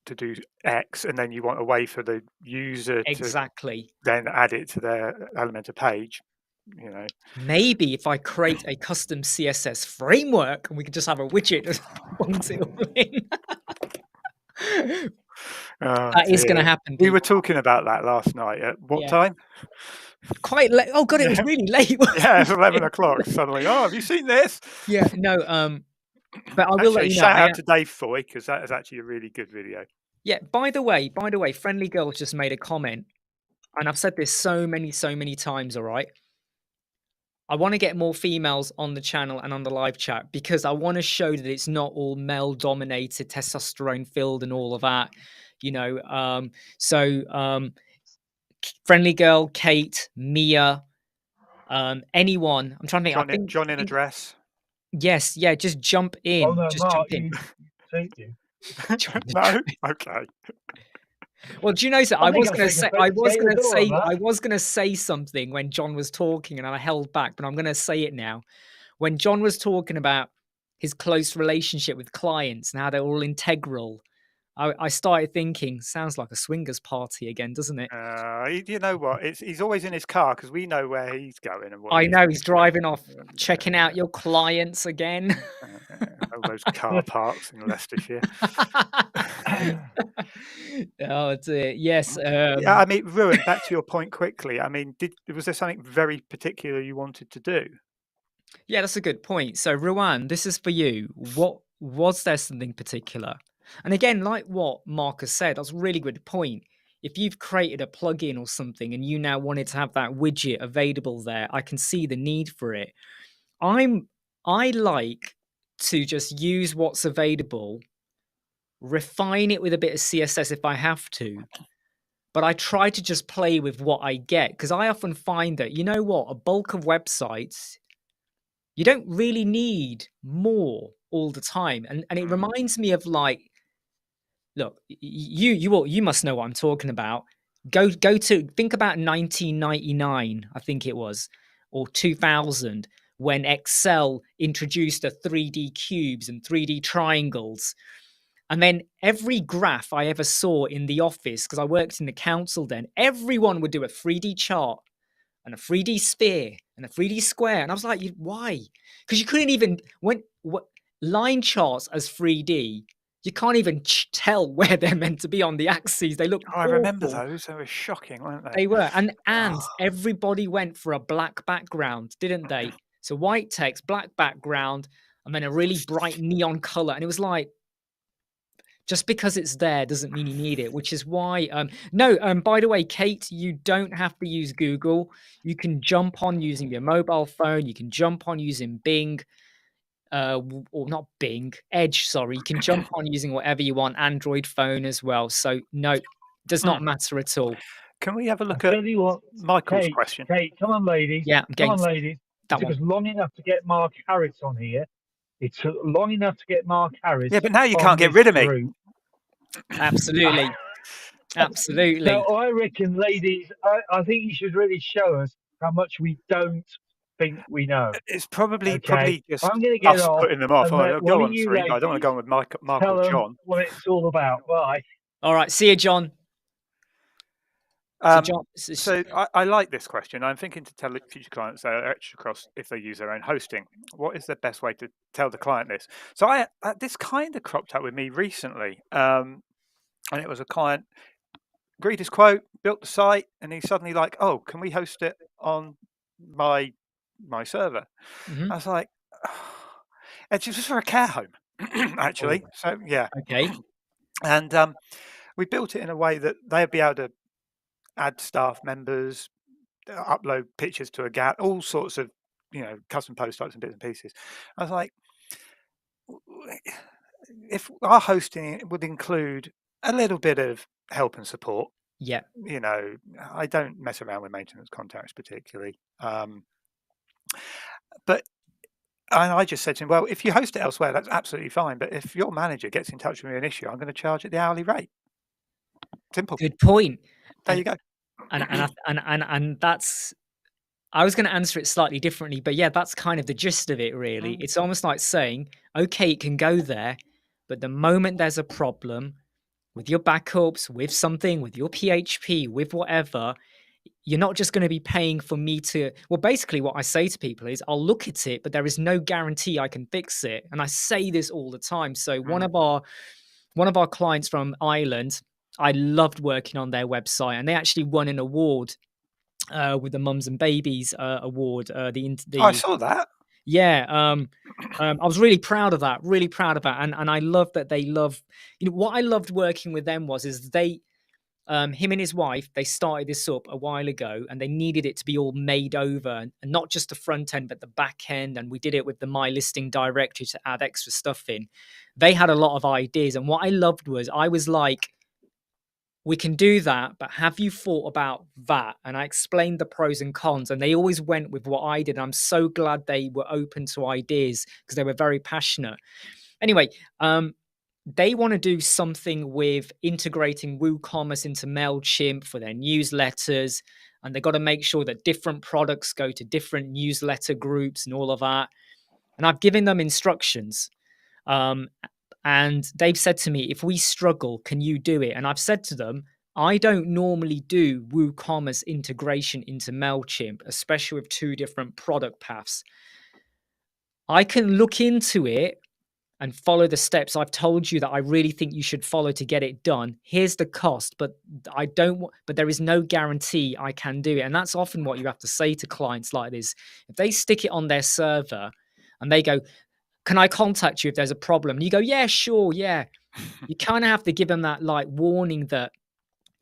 to do X and then you want a way for the user to then add it to their Elementor page, maybe if I create a custom CSS framework and we could just have a widget that bungs it all in. That is going to happen. We were talking about that last night. At what time? Quite late. Oh god, it was really late. Yeah, it's 11 o'clock. Suddenly, have you seen this? Yeah, no. But I will let you know. Shout out to Dave Foy, because that is actually a really good video. Yeah. By the way, Friendly Girl just made a comment, and I've said this so many times. All right. I want to get more females on the channel and on the live chat because I want to show that it's not all male dominated, testosterone filled, and all of that. Friendly Girl, Kate, Mia, anyone. I'm trying to think. I think John in a dress. Yes, yeah. Just jump in. Oh no, just Mark, jump in. Thank you. No, okay. Well, do you know that I was going to say something when John was talking, and I held back, but I'm going to say it now. When John was talking about his close relationship with clients and how they're all integral, I started thinking, sounds like a swingers party again, doesn't it? You know what? He's always in his car because we know where he's going and what. I know he's driving off, checking out your clients again. All those car parks in Leicestershire. Oh dear. Yes. Yeah, I mean, Ruan, back to your point quickly. I mean, was there something very particular you wanted to do? Yeah, that's a good point. So, Ruan, this is for you. What was there something particular? And again, like what Marcus said, that's a really good point. if you've created a plugin or something and you now wanted to have that widget available there, I can see the need for it. I like to just use what's available, refine it with a bit of CSS if I have to, but I try to just play with what I get, because I often find that, you know what, a bulk of websites, you don't really need more all the time. And it reminds me of, like, look, you must know what I'm talking about. Go to think about 1999, I think it was, or 2000, when Excel introduced the 3D cubes and 3D triangles. And then every graph I ever saw in the office, because I worked in the council then, everyone would do a 3D chart and a 3D sphere and a 3D square. And I was like, why? Because you couldn't even, line charts as 3D, you can't even tell where they're meant to be on the axes. They look I awful. remember those. They were shocking, weren't they? They were. And everybody went for a black background, didn't they? So white text, black background, and then a really bright neon color. And it was like, just because it's there doesn't mean you need it, which is why by the way, Kate, you don't have to use Google. You can jump on using your mobile phone. You can jump on using Bing, or not Bing, Edge, sorry. You can jump on using whatever you want, Android phone as well. So no, does not matter at all. Can we have a look I'll at tell you what, Michael's question? Kate, come on, ladies. Yeah, Come on, ladies. It took us long enough to get Mark Harris on here. It took long enough to get Mark Harris. Yeah, but now you can't get rid of me. Absolutely. Absolutely. So I reckon, ladies, I think you should really show us how much we don't think we know. It's probably just I'm going to get us off, putting them off. and Oh, go on, you Serena. I don't want to go on with Mark tell or them John. what it's all about. Bye. All right. See you, John. So I like this question. I'm thinking to tell future clients that are extra cost if they use their own hosting. What is the best way to tell the client this? So this kind of cropped up with me recently, and it was a client agreed his quote, built the site, and he's suddenly like, "Oh, can we host it on my server?" I was like, "It's just for a care home, actually." So yeah, okay, and we built it in a way that they'd be able to add staff members, upload pictures to a gap, all sorts of, custom post types and bits and pieces. I was like, if our hosting would include a little bit of help and support, I don't mess around with maintenance contacts particularly. But I just said to him, well, if you host it elsewhere, that's absolutely fine. But if your manager gets in touch with me an issue, I'm going to charge at the hourly rate. Simple. Good point. There you go. And that's, I was going to answer it slightly differently, but yeah, that's kind of the gist of it, really. It's almost like saying, okay, it can go there, but the moment there's a problem with your backups, with something, with your PHP, with whatever, you're not just going to be paying for me to, well, basically what I say to people is I'll look at it, but there is no guarantee I can fix it. And I say this all the time. So one of our clients from Ireland, I loved working on their website, and they actually won an award with the Mums and Babies award. I saw that. Yeah, I was really proud of that. And I love that they love. What I loved working with them is they, him and his wife, they started this up a while ago, and they needed it to be all made over, and not just the front end, but the back end. And we did it with the My Listing directory to add extra stuff in. They had a lot of ideas, and what I loved was I was like, we can do that, but have you thought about that? And I explained the pros and cons, and they always went with what I did. I'm so glad they were open to ideas because they were very passionate. Anyway, they want to do something with integrating WooCommerce into MailChimp for their newsletters, and they've got to make sure that different products go to different newsletter groups and all of that. And I've given them instructions. And they've said to me, if we struggle, can you do it? And I've said to them, I don't normally do WooCommerce integration into MailChimp, especially with two different product paths. I can look into it and follow the steps I've told you that I really think you should follow to get it done. Here's the cost, but but there is no guarantee I can do it. And that's often what you have to say to clients like this. If they stick it on their server and they go, can I contact you if there's a problem? And you go, yeah, sure, yeah. You kind of have to give them that like warning that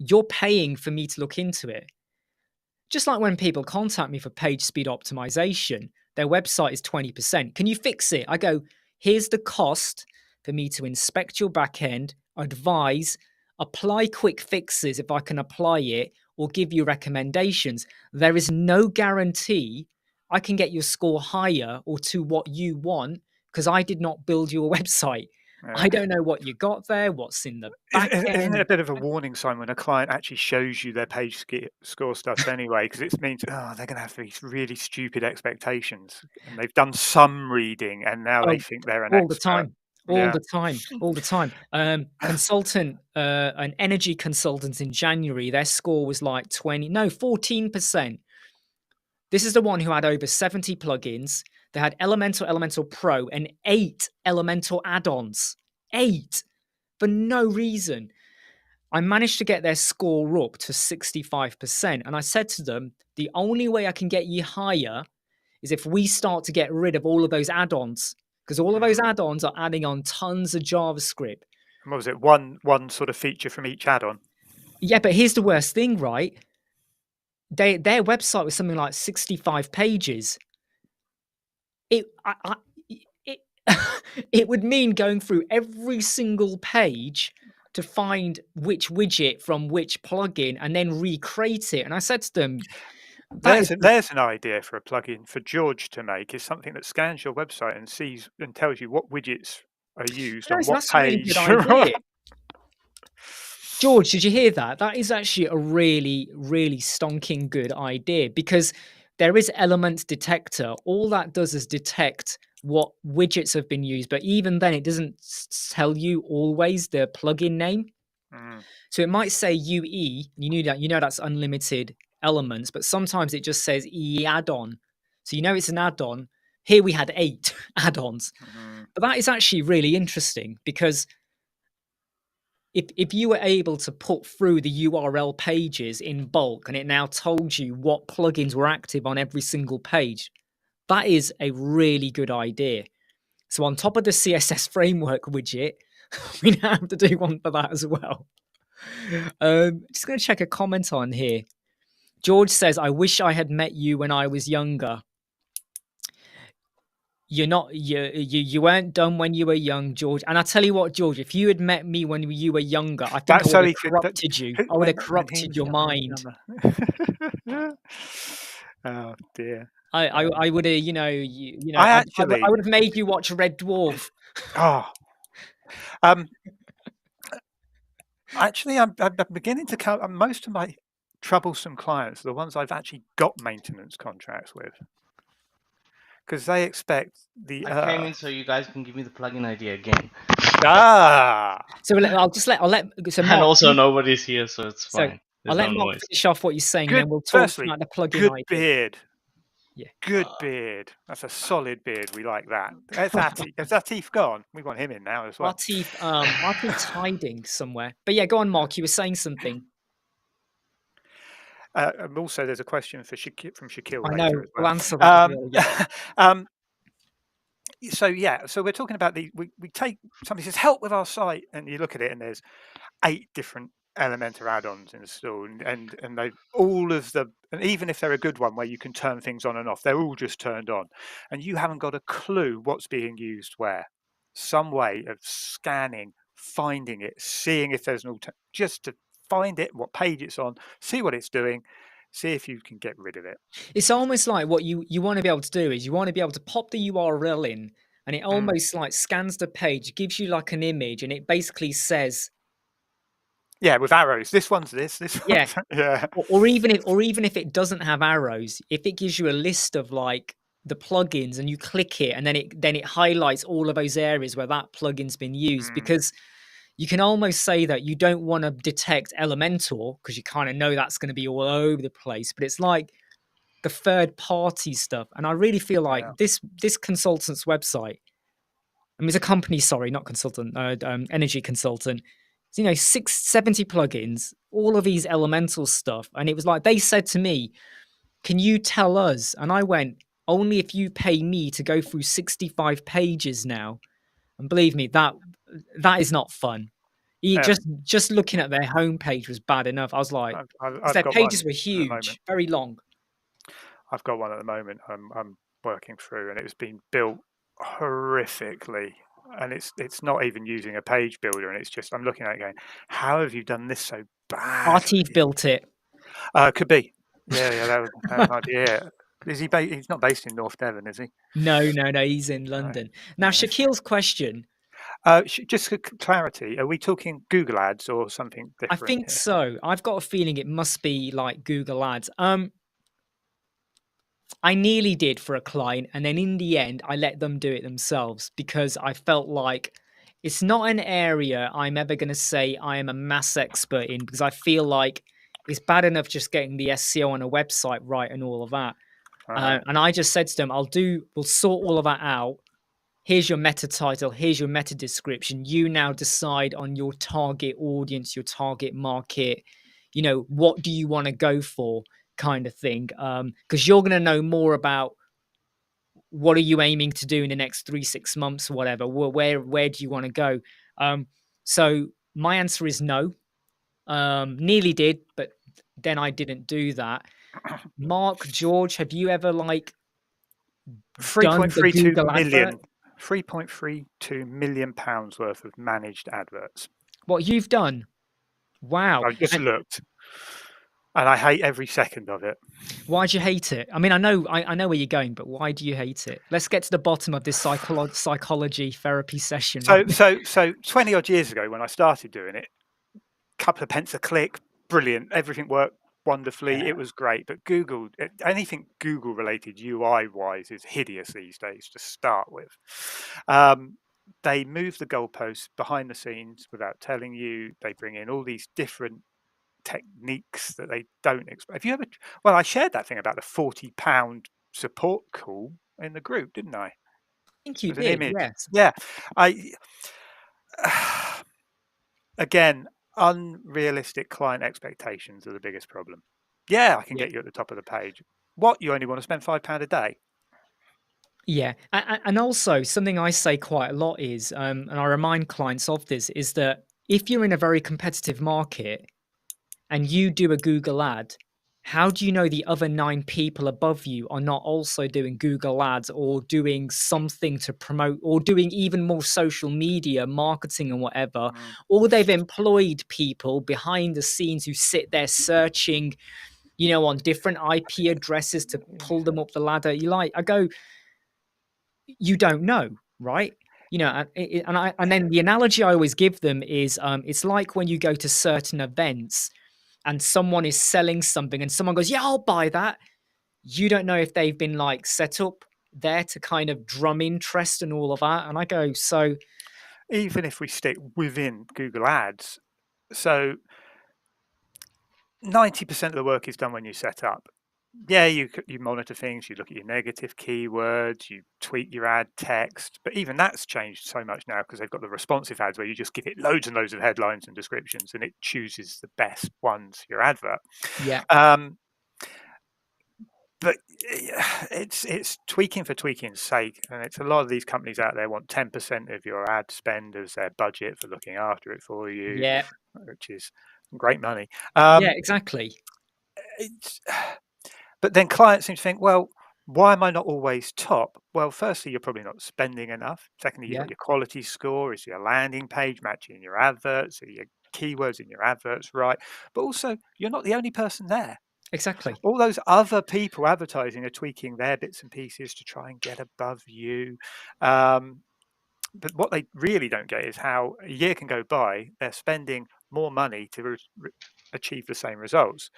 you're paying for me to look into it. Just like when people contact me for page speed optimization, their website is 20%. Can you fix it? I go, here's the cost for me to inspect your backend, advise, apply quick fixes if I can apply it, or give you recommendations. There is no guarantee I can get your score higher or to what you want because I did not build your website. I don't know what you got there, what's in the back Isn't it a end. bit of a warning sign when a client actually shows you their page score stuff anyway? Because it means, they're going to have these really stupid expectations, and they've done some reading, and now they think they're an All the expert. time. All Yeah. the time. All the time. Consultant, an energy consultant in January, their score was like 14%. This is the one who had over 70 plugins. They had Elementor, Elementor Pro, and 8 Elementor add-ons. 8 for no reason. I managed to get their score up to 65%. And I said to them, the only way I can get you higher is if we start to get rid of all of those add-ons, because all of those add-ons are adding on tons of JavaScript. And what was it? One sort of feature from each add-on. Yeah, but here's the worst thing, right? Their website was something like 65 pages. It it would mean going through every single page to find which widget from which plugin and then recreate it. And I said to them, There's an idea for a plugin for George to make. Is something that scans your website and sees and tells you what widgets are used on what that's a really page. good idea. George, did you hear that? That is actually a really, really stonking good idea because there is element detector. All that does is detect what widgets have been used, but even then it doesn't tell you always the plugin name. So it might say UE, you know that's unlimited elements, but sometimes it just says EE add-on. So you know it's an add-on. Here we had 8 add-ons. But that is actually really interesting because if you were able to put through the URL pages in bulk and it now told you what plugins were active on every single page, that is a really good idea. So on top of the CSS framework widget, we now have to do one for that as well. Just going to check a comment on here. George says, I wish I had met you when I was younger. You weren't dumb when you were young, George. And I tell you what, George, if you had met me when you were younger, I think I would have corrupted you. I would have corrupted your mind. Oh dear. I would have, I would have made you watch Red Dwarf. Actually, I'm beginning to count. Most of my troublesome clients are the ones I've actually got maintenance contracts with, because they expect the. I came in so you guys can give me the plugin idea again. So I'll let. So Mark, and also nobody's here, so it's fine. I'll let Mark finish off what you're saying, good, then we'll talk firstly, about the plugin good idea. Beard. Yeah. Good beard. That's a solid beard. We like that. Is Atif gone? We want him in now as well. Atif's hiding somewhere. But yeah, go on, Mark. You were saying something. And also, there's a question from Shaquille. I know. As well. We'll answer that. So we're talking about we take somebody says help with our site, and you look at it, and there's 8 different Elementor add-ons installed, and they all of the, and even if they're a good one where you can turn things on and off, they're all just turned on, and you haven't got a clue what's being used where. Some way of scanning, finding it, seeing if there's an just to find it, what page it's on, see what it's doing, see if you can get rid of it. It's almost like what you want to be able to do is you want to be able to pop the URL in, and it almost like scans the page, gives you like an image, and it basically says, yeah, with arrows. This one's this. Yeah. One's, yeah. Or even if it doesn't have arrows, if it gives you a list of like the plugins and you click it, and then it highlights all of those areas where that plugin's been used, because you can almost say that you don't want to detect Elementor because you kind of know that's going to be all over the place, but it's like the third party stuff. And I really feel like this consultant's website, I mean, it's a company, sorry, not consultant, energy consultant. 70 plugins, all of these elemental stuff. And it was like, they said to me, can you tell us? And I went, only if you pay me to go through 65 pages now. And believe me, that is not fun. Just looking at their homepage was bad enough. I was like, I've their got pages one were at the moment. huge, very long. I've got one at the moment. I'm working through, and it's been built horrifically, and it's not even using a page builder, and it's just I'm looking at it going, how have you done this so badly? Artif built it. Could be. Yeah, that might be it. Is he? He's not based in North Devon, is he? No, he's in London. Now, no. Shaquille's question. Just for clarity, are we talking Google Ads or something different? I think here? so. I've got a feeling it must be like Google Ads. I nearly did for a client, and then in the end, I let them do it themselves because I felt like it's not an area I'm ever going to say I am a mass expert in, because I feel like it's bad enough just getting the SEO on a website right and all of that. And I just said to them, we'll sort all of that out. Here's your meta title. Here's your meta description. You now decide on your target audience, your target market. You know, what do you want to go for, kind of thing. Because you're going to know more about what are you aiming to do in the next 3-6 months, or whatever. Where do you want to go? So my answer is no. Nearly did, but then I didn't do that. Mark, George, have you ever like done the Google advert? 3.32 million pounds worth of managed adverts. What you've done? Wow! I just looked, and I hate every second of it. Why do you hate it? I mean, I know where you're going, but why do you hate it? Let's get to the bottom of this psychology therapy session. So 20 odd years ago, when I started doing it, couple of pence a click, brilliant. Everything worked wonderfully. Yeah. It was great. But Google, anything Google related UI wise is hideous these days to start with. They move the goalposts behind the scenes without telling you. They bring in all these different techniques that they don't expect. Have you ever? Well, I shared that thing about the £40 support call in the group, didn't I? I think you did. Yes. Yeah. Again, unrealistic client expectations are the biggest problem. Yeah, I can get you at the top of the page. What? You only want to spend £5 a day? Yeah, and also something I say quite a lot is, and I remind clients of this, is that if you're in a very competitive market and you do a Google ad, how do you know the other 9 people above you are not also doing Google ads or doing something to promote or doing even more social media marketing and whatever? Or they've employed people behind the scenes who sit there searching, you know, on different IP addresses to pull them up the ladder. I go, you don't know, right? You know, and then the analogy I always give them is, it's like when you go to certain events and someone is selling something and someone goes, yeah, I'll buy that. You don't know if they've been like set up there to kind of drum interest and all of that. And I go, so even if we stick within Google Ads, so 90% of the work is done when you set up. Yeah, you monitor things, you look at your negative keywords, you tweak your ad text, but even that's changed so much now because they've got the responsive ads where you just give it loads and loads of headlines and descriptions and it chooses the best ones for your advert. Yeah. But it's tweaking for tweaking's sake, and it's a lot of these companies out there want 10% of your ad spend as their budget for looking after it for you. Yeah, which is great money. Yeah, exactly. But then clients seem to think, well, why am I not always top? Well, firstly, you're probably not spending enough. Secondly, you've got your quality score. Is your landing page matching your adverts? Are your keywords in your adverts right? But also, you're not the only person there. Exactly. All those other people advertising are tweaking their bits and pieces to try and get above you. But what they really don't get is how a year can go by, they're spending more money to achieve the same results.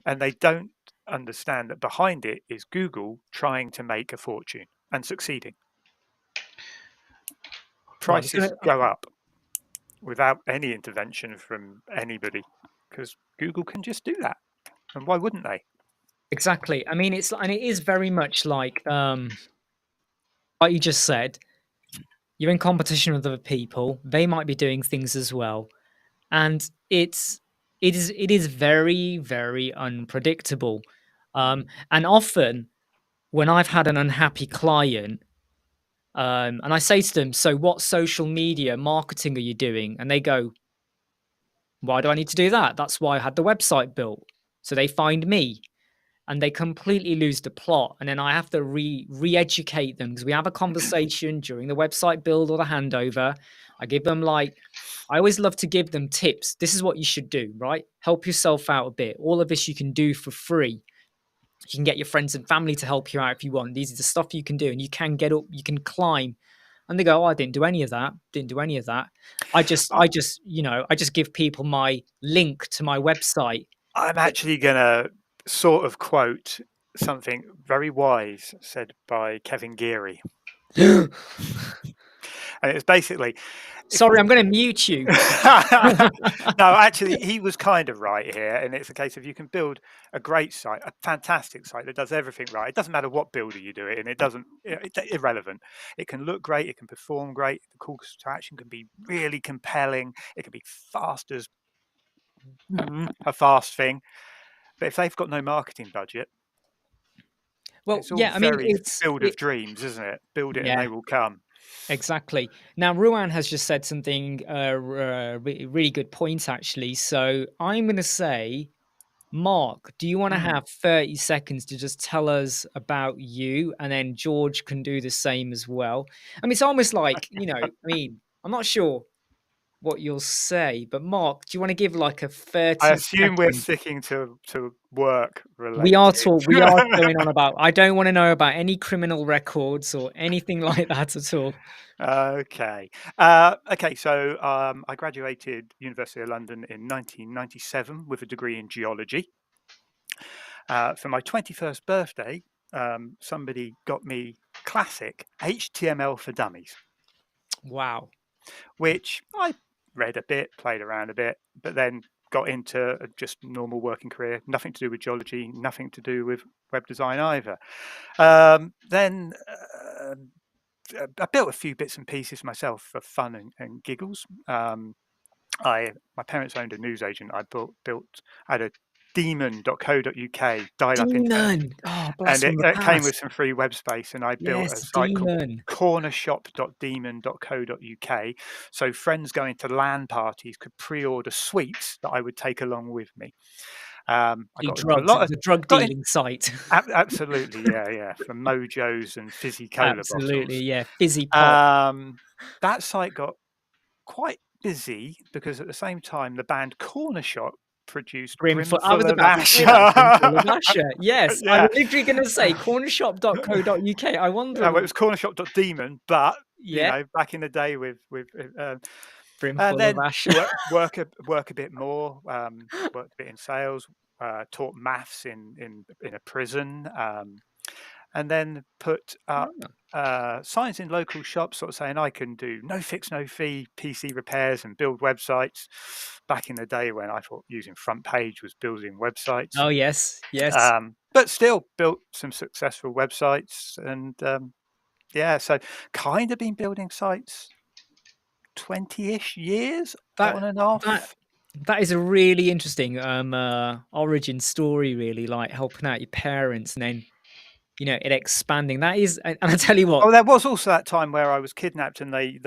And they don't understand that behind it is Google trying to make a fortune and succeeding. Prices go up without any intervention from anybody because Google can just do that. And why wouldn't they? Exactly. I mean, it is very much like you just said. You're in competition with other people. They might be doing things as well, and it is very, very unpredictable. And often, when I've had an unhappy client, and I say to them, "So, what social media marketing are you doing?" and they go, Why do I need to do that? That's why I had the website built. So they find me and they completely lose the plot. And then I have to re-educate them because we have a conversation during the website build or the handover. I give them I always love to give them tips. This is what you should do, right? Help yourself out a bit. All of this you can do for free. You can get your friends and family to help you out if you want. These are the stuff you can do, and you can get up, you can climb. And they go, "Oh, I didn't do any of that. Didn't do any of that. I just, I just give people my link to my website." I'm actually going to sort of quote something very wise said by Kevin Geary. And it's basically... Sorry, I'm going to mute you. No, actually, he was kind of right here. And it's a case of you can build a great site, a fantastic site that does everything right. It doesn't matter what builder you do it in. It's irrelevant. It can look great. It can perform great. The call to action can be really compelling. It can be fast as a fast thing. But if they've got no marketing budget, well, it's all yeah, I mean, very field of dreams, isn't it? Build it and they will come. Exactly. Now, Ruan has just said something, really good point, actually. So I'm going to say, Mark, do you want to have 30 seconds to just tell us about you? And then George can do the same as well. I mean, it's almost like, I'm not sure what you'll say, but Mark, do you want to give like a 30 I assume we're second? sticking to work related. We are going on about, I don't want to know about any criminal records or anything like that at all. Okay. So I graduated University of London in 1997 with a degree in geology. For my 21st birthday, somebody got me classic HTML for Dummies. Wow. Which I read a bit, played around a bit, but then got into a just normal working career, nothing to do with geology, nothing to do with web design either. Then I built a few bits and pieces myself for fun and giggles. My parents owned a newsagent. I had a demon.co.uk dial-up internet. Oh, And it came with some free web space, and I built a site called cornershop.demon.co.uk. So friends going to LAN parties could pre-order sweets that I would take along with me. I got into a lot of the drug dealing site. Absolutely, yeah, for Mojos and fizzy cola Absolutely, bottles. yeah, fizzy pop. That site got quite busy because at the same time the band Cornershop produced Brimful of Asher. Yes, Yeah. I was literally going to say cornershop.co.uk. I wonder. Well, it was cornershop.demon, but back in the day with Brimful of Asher. work a bit more, worked a bit in sales, taught maths in a prison, and then put up signs in local shops sort of saying I can do no fix, no fee PC repairs and build websites. Back in the day when I thought using front page was building websites. Oh, yes. But still built some successful websites. And so kind of been building sites 20-ish years on and off. That is a really interesting origin story, really, like helping out your parents and then it expanding. That is, and I tell you what. Oh, there was also that time where I was kidnapped and they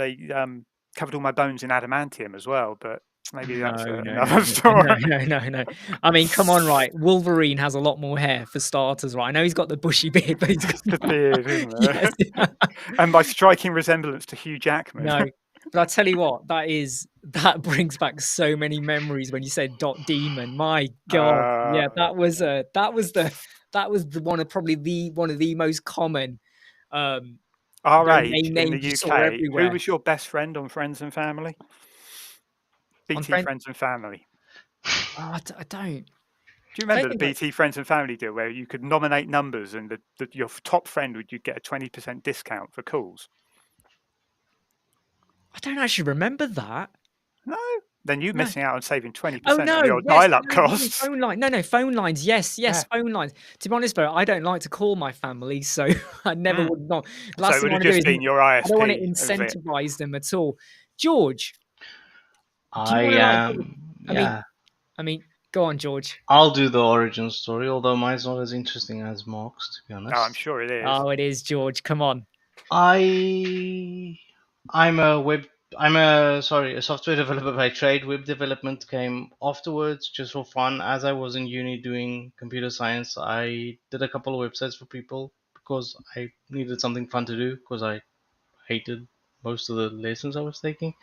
covered all my bones in adamantium as well, but maybe that's another story. No. I mean, come on, right? Wolverine has a lot more hair for starters, right? I know he's got the bushy beard, but he's got the beard, isn't it? Yes. And my striking resemblance to Hugh Jackman. No, but I tell you what, that brings back so many memories when you said .demon. My God, yeah, that was one of the most common our age in the UK. Who was your best friend on Friends and Family? BT Friends and Family. Oh, I don't. Do you remember the BT Friends and Family deal where you could nominate numbers and your top friend would get a 20% discount for calls? I don't actually remember that. No. Then you're missing out on saving 20% on your dial-up costs. Phone line. No, phone lines. Yes, phone lines. To be honest, though, I don't like to call my family, so I never would not. Last thing I want to do is your ISP. I don't want to incentivize them at all. George, I mean, go on, George. I'll do the origin story, although mine's not as interesting as Mark's, to be honest. No, I'm sure it is. Oh, it is, George. Come on. I'm a web I'm a software developer by trade. Web development came afterwards, just for fun. As I was in uni doing computer science, I did a couple of websites for people because I needed something fun to do because I hated most of the lessons I was taking.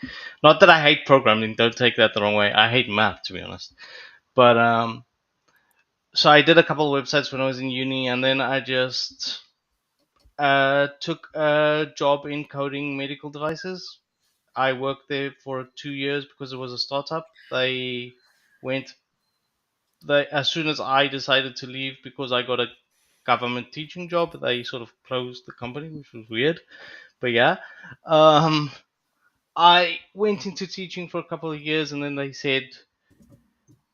Not that I hate programming. Don't take that the wrong way. I hate math, to be honest. But so I did a couple of websites when I was in uni, and then I just took a job in coding medical devices. I worked there for 2 years because it was a startup. They went as soon as I decided to leave because I got a government teaching job. They sort of closed the company, which was weird. But yeah, um, I went into teaching for a couple of years, and then they said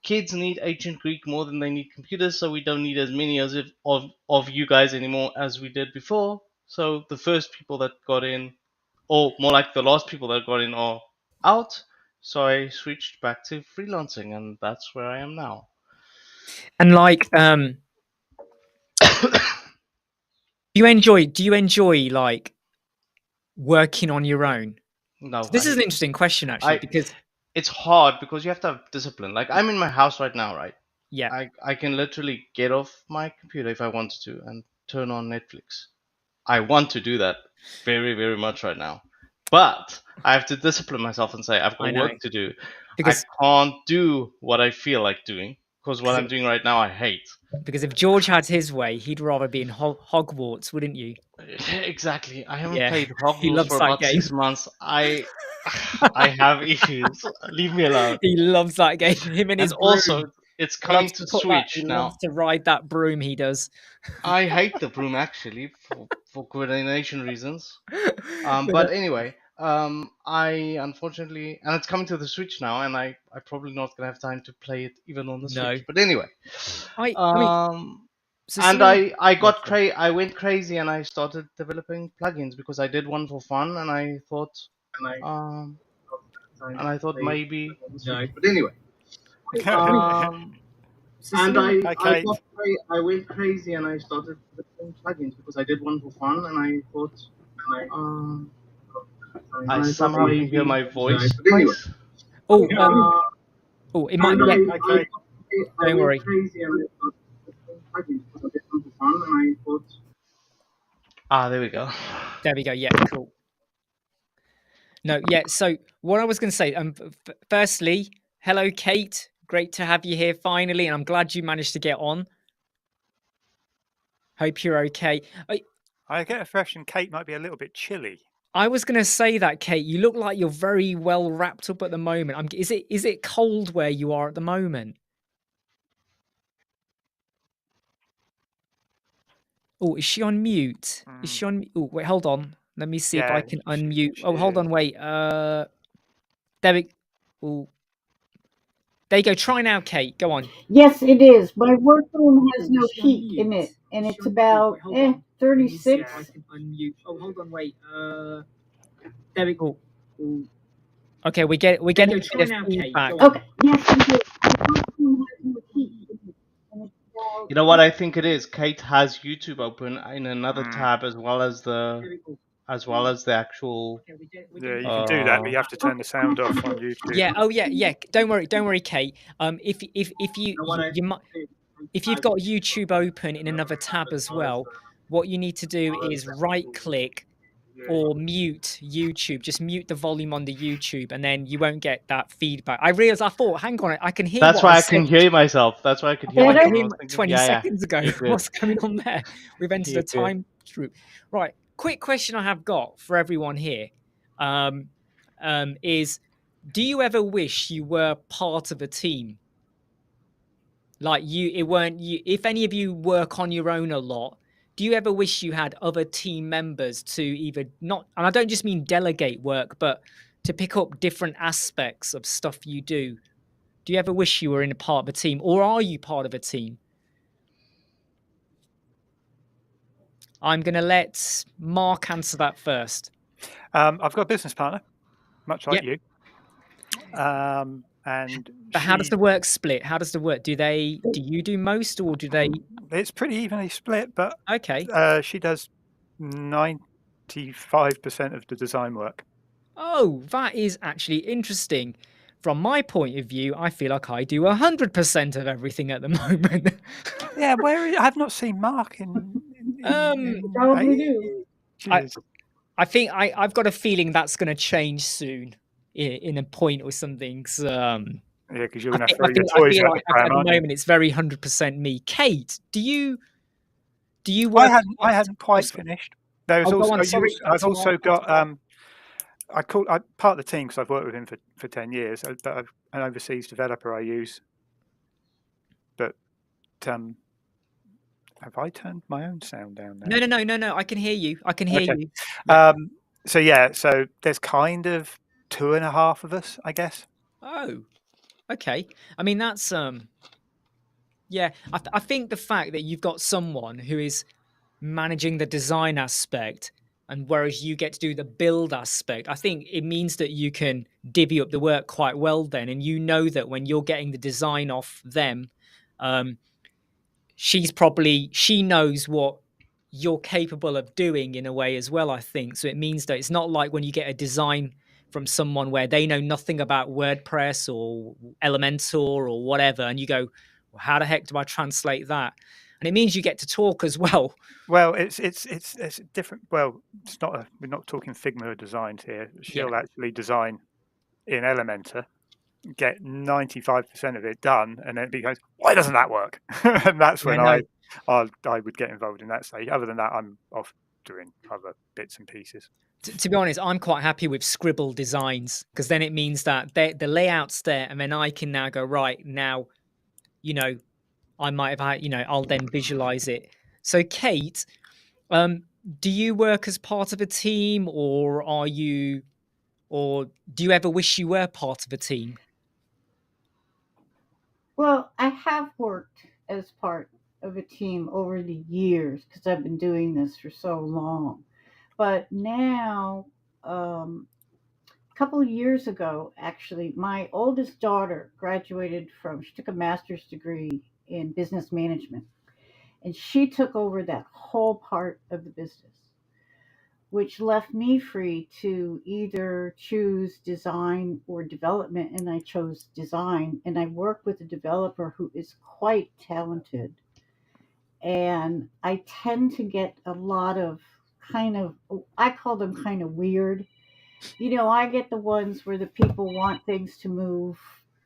kids need ancient Greek more than they need computers, so we don't need as many of you guys anymore as we did before. So the first people that got in, or more like the last people that got in, are out. So I switched back to freelancing, and that's where I am now. And like, do you enjoy like working on your own? No, So this is an interesting question actually, because it's hard because you have to have discipline. Like I'm in my house right now, right? yeah, I can literally get off my computer if I wanted to and turn on Netflix. I want to do that very, very much right now. But I have to discipline myself and say, I've I got know, work to do. I because can't do what I feel like doing because what I'm doing right now, I hate. because if George had his way, he'd rather be in Hogwarts, wouldn't you? Exactly. I haven't Yeah, played he Hogwarts loves for that about game. 6 months. I have issues. Leave me alone. He loves that game. Him and And his broom. also, it's He coming loves to to put that. He Switch loves now. to ride that broom. He does. I hate the broom actually for coordination reasons. But, But anyway, I unfortunately, and it's coming to the Switch now, and I probably not gonna have time to play it even on the no, Switch. But anyway, I mean, so and something. I went crazy, and I started developing plugins because I did one for fun, um, and I thought maybe. No, But anyway, Hi, um, and something. Kate. I went crazy, and I started developing plugins because I did one for fun, and I thought, um, I somehow can hear my voice twice. Oh, Uh, it might. Yeah, Hi, Kate. don't went worry. crazy and I started plugins because I did one for fun and I thought. There we go. There we go. Yeah, cool. No, yeah. So what I was going to say, firstly, hello, Kate. Great to have you here finally, and I'm glad you managed to get on. Hope you're okay. I get a impression Kate might be a little bit chilly. I was going to say that, Kate. You look like you're very well wrapped up at the moment. Is it cold where you are at the moment? Oh, is she on mute? Is she on? Oh, wait, hold on. Let me see if I can unmute. she Hold on, is. wait. There we. Oh, there you go. Try now, Kate. Go on. Yes, it is. My workroom has no heat in it, and it's about 36. I can unmute. Oh, hold on, wait. There we go. Okay, we're getting a bit of feedback. Okay, yes, it is. My workroom has no heat in it, and it's You know what about I think it is? Kate has YouTube open in another tab as well as the actual. Yeah, you can do that, but you have to turn the sound off on YouTube. Yeah. Oh, yeah. Yeah. Don't worry, Kate. If you might, if you've got YouTube open in another tab as well, what you need to do is right click or mute YouTube. Just mute the volume on the YouTube, and then you won't get that feedback. I realized. I thought, hang on, I can hear. That's what why I said can hear myself. That's why I could hear I myself. can I hear was thinking, 20 yeah, seconds ago. you're good. What's going on there? We've entered You're a time loop. Right. Quick question I have got for everyone here is: do you ever wish you were part of a team? Like it weren't you. If any of you work on your own a lot, do you ever wish you had other team members to either not? And I don't just mean delegate work, but to pick up different aspects of stuff you do. Do you ever wish you were in a part of a team, or are you part of a team? I'm going to let Mark answer that first. I've got a business partner, much like Yep. you. And But how does the work split? How does the work? Do you do most, or do they? It's pretty evenly split, but Okay. she does 95% of the design work. Oh, that is actually interesting. From my point of view, I feel like I do 100% of everything at the moment. Yeah, I have not seen Mark in Probably do. ages. I think I've got a feeling that's going to change soon in a point or something. Yeah, because you're I going to think throw your toys out the at pram, the aren't you? moment it's very 100% me. Kate, do you work? I hadn't quite finished. There was Oh, go also on. Sorry, I've that's all also right. got I part of the team because I've worked with him for 10 years, but I've an overseas developer I use. But have I turned my own sound down now? No. I can hear you. I can hear Okay. you. Yeah. So yeah, so there's kind of 2.5 of us, I guess. Oh, okay. I mean, that's yeah. I think the fact that you've got someone who is managing the design aspect, and whereas you get to do the build aspect, I think it means that you can divvy up the work quite well then, and you know that when you're getting the design off them, um, she knows what you're capable of doing in a way as well, I think. So it means that it's not like when you get a design from someone where they know nothing about WordPress or Elementor or whatever, and you go, well, how the heck do I translate that? And it means you get to talk as well. Well, it's different. Well, it's not. We're not talking Figma designs here. She'll actually design in Elementor, get 95% of it done, and then it goes, why doesn't that work? And that's when No. I would get involved in that stage. Other than that, I'm off doing other bits and pieces. To be honest, I'm quite happy with scribble designs because then it means that the layout's there, and then I can now go right now. I might have had, I'll then visualize it. So, Kate, do you work as part of a team, or do you ever wish you were part of a team? Well, I have worked as part of a team over the years because I've been doing this for so long. But now, a couple of years ago, actually, my oldest daughter graduated she took a master's degree in business management, and she took over that whole part of the business, which left me free to either choose design or development. And I chose design, and I work with a developer who is quite talented. And I tend to get a lot of I call them kind of weird. I get the ones where the people want things to move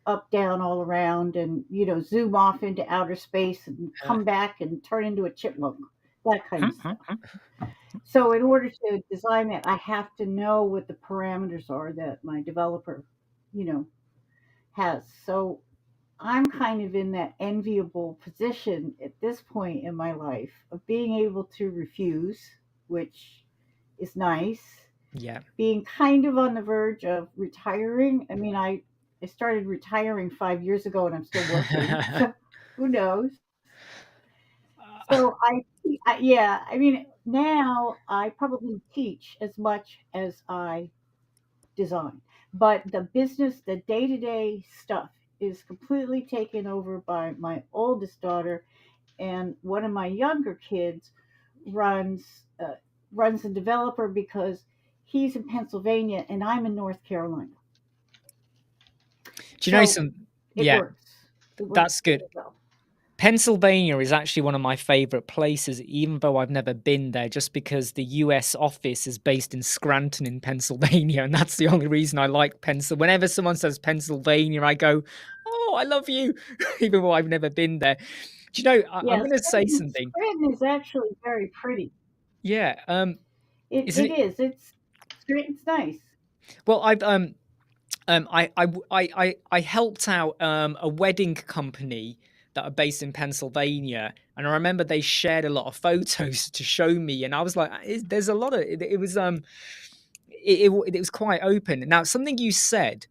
up, down, all around, and zoom off into outer space and come back and turn into a chipmunk, that kind of stuff. So in order to design that, I have to know what the parameters are that my developer, you know, has. So I'm kind of in that enviable position at this point in my life of being able to refuse, which is nice. Yeah. Being kind of on the verge of retiring. I mean, I started retiring 5 years ago and I'm still working. So who knows? So yeah, I mean, now I probably teach as much as I design, but the business, the day to day stuff is completely taken over by my oldest daughter, and one of my younger kids runs runs a developer because he's in Pennsylvania and I'm in North Carolina. Do you know So some? it Yeah, works. It works that's good. really well. Pennsylvania is actually one of my favorite places, even though I've never been there, just because the US office is based in Scranton in Pennsylvania. And that's the only reason I like Pennsylvania. Whenever someone says Pennsylvania, I go, oh, I love you, even though I've never been there. Do you know, I'm Yeah, going to say something. Scranton is actually very pretty. Yeah. Isn't It it? is. Scranton's nice. Well, I helped out a wedding company that are based in Pennsylvania, and I remember they shared a lot of photos to show me, and I was like, "There's a lot of it." It was quite open. Now, something you said,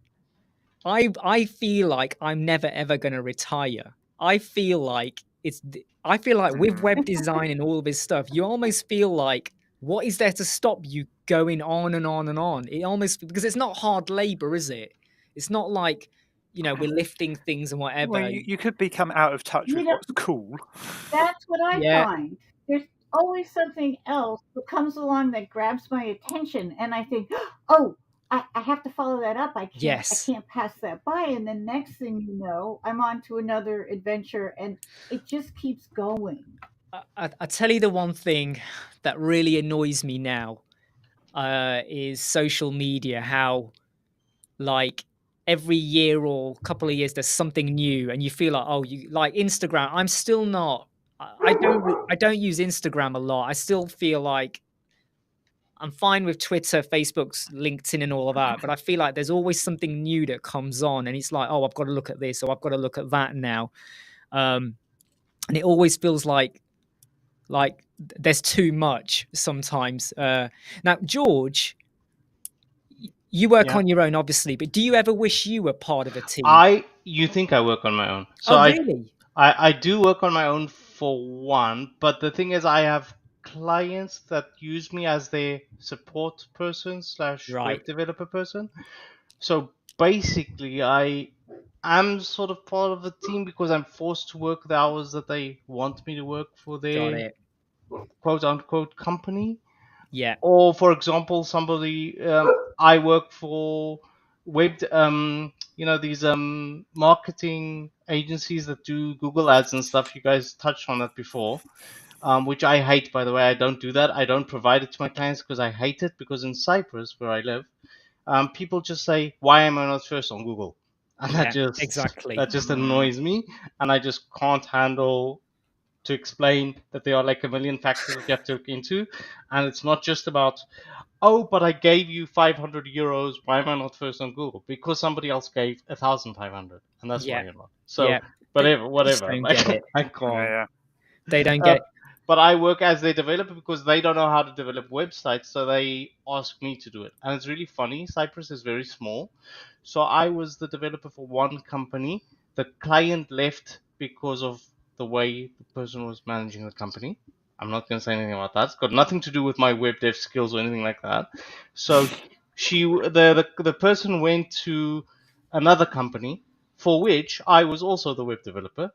I feel like I'm never ever going to retire. I feel like with web design and all of this stuff, you almost feel like what is there to stop you going on and on and on? It almost because it's not hard labor, is it? It's not like we're lifting things and Well, whatever. you could become out of touch You with know, what's cool. that's what I Yeah, find. There's always something else that comes along that grabs my attention, and I think, oh, I have to follow that up. I Yes. can't pass that by. And then next thing you know, I'm on to another adventure, and it just keeps going. I tell you the one thing that really annoys me now is social media. How like every year or couple of years there's something new, and you feel like, oh, you like Instagram. I'm still not. I don't use Instagram a lot. I still feel like I'm fine with Twitter, Facebook's, LinkedIn, and all of that, but I feel like there's always something new that comes on, and it's like, oh, I've got to look at this, or I've got to look at that now, and it always feels like there's too much sometimes. Now, George, you work Yeah. on your own, obviously, but do you ever wish you were part of a team? You think I work on my own? So Oh, really? I do work on my own for one, but the thing is, I have clients that use me as their support person slash Right. web developer person. So basically, I am sort of part of the team because I'm forced to work the hours that they want me to work for Got their it. quote unquote company. Yeah. Or for example, somebody I work for these marketing agencies that do Google ads and stuff. You guys touched on that before, which I hate, by the way. I don't do that. I don't provide it to my clients because I hate it, because in Cyprus, where I live, people just say, why am I not first on Google? And Yeah. Exactly. that just annoys me, and I just can't handle to explain that there are like a million factors that you have to look into, and it's not just about, oh, but I gave you 500 euros. Why am I not first on Google? Because somebody else gave 1,500, and that's why Yeah. you're not. So, Yeah. They just whatever. don't Like get it. I Yeah, can't. yeah. They don't Uh, get. but I work as their developer because they don't know how to develop websites, so they ask me to do it. And it's really funny. Cyprus is very small, so I was the developer for one company. The client left because of the way the person was managing the company. I'm not going to say anything about that. It's got nothing to do with my web dev skills or anything like that. So the person went to another company for which I was also the web developer.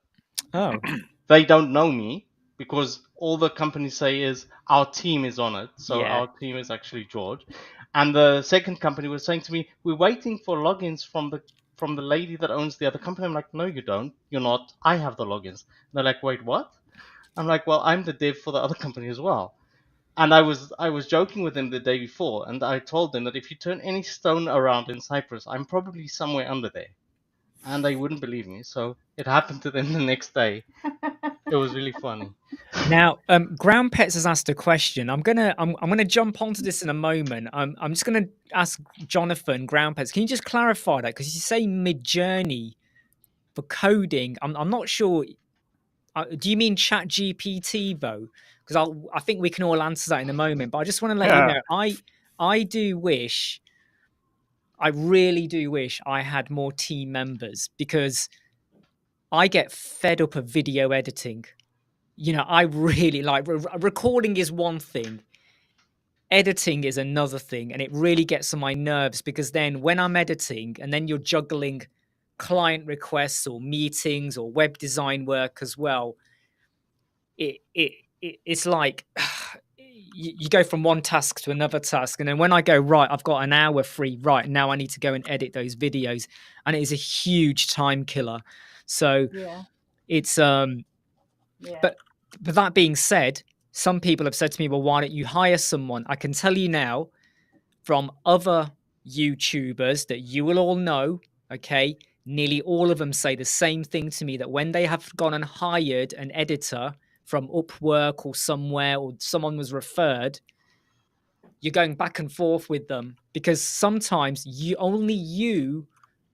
Oh. They don't know me because all the companies say is our team is on it. So Yeah. our team is actually George. And the second company was saying to me, we're waiting for logins from the lady that owns the other company. I'm like, no, you don't. You're not. I have the logins. And they're like, wait, what? I'm like, well, I'm the dev for the other company as well. And I was joking with them the day before, and I told them that if you turn any stone around in Cyprus, I'm probably somewhere under there. And they wouldn't believe me. So it happened to them the next day. It was really funny. Now, Ground Pets has asked a question. I'm gonna jump onto this in a moment. I'm just gonna ask Jonathan, Ground Pets, can you just clarify that? Because you say Mid-Journey for coding. I'm not sure. Do you mean Chat GPT though? Because I think we can all answer that in a moment. But I just want to let you Yeah. know, I do wish, I really do wish I had more team members, because I get fed up of video editing. You know, I really like recording is one thing, editing is another thing, and it really gets on my nerves, because then when I'm editing and then you're juggling client requests or meetings or web design work as well, it's like you go from one task to another task, and then when I go, right, I've got an hour free, right now I need to go and edit those videos, and it is a huge time killer. So Yeah, it's yeah. but that being said, some people have said to me, well, why don't you hire someone? I can tell you now from other YouTubers that you will all know, okay, nearly all of them say the same thing to me, that when they have gone and hired an editor from Upwork or somewhere, or someone was referred, you're going back and forth with them, because sometimes you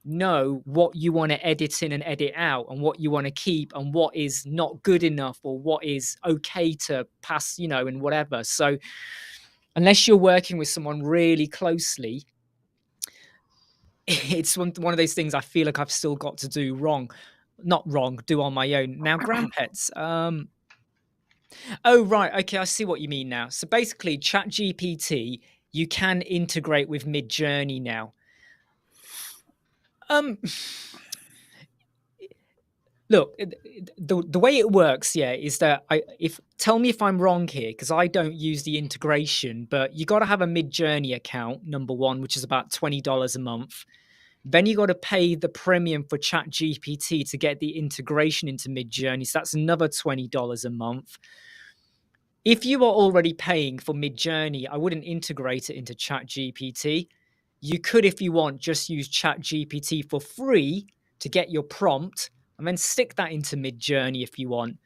know what you want to edit in and edit out, and what you want to keep, and what is not good enough, or what is okay to pass, and whatever. So unless you're working with someone really closely, it's one of those things I feel like I've still got to do not wrong, do on my own. Now, Grandpets, oh, right, okay, I see what you mean now. So basically, ChatGPT, you can integrate with Mid-Journey now. Um, look, the way it works, yeah, is that tell me if I'm wrong here, because I don't use the integration, but you got to have a Midjourney account, number one, which is about $20 a month. Then you got to pay the premium for ChatGPT to get the integration into Midjourney, so that's another $20 a month. If you are already paying for Midjourney, I wouldn't integrate it into ChatGPT. You could, if you want, just use ChatGPT for free to get your prompt and then stick that into Midjourney if you want.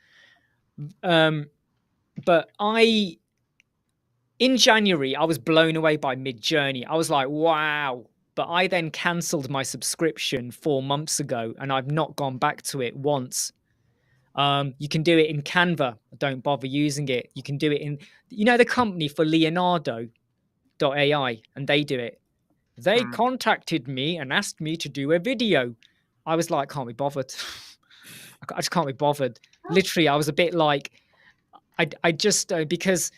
But in January, I was blown away by Midjourney. I was like, wow. But I then cancelled my subscription 4 months ago and I've not gone back to it once. You can do it in Canva. Don't bother using it. You can do it in, the company for Leonardo.ai, and they do it. They contacted me and asked me to do a video. I was like, can't be bothered. I just can't be bothered. Literally, I was a bit like, I just, because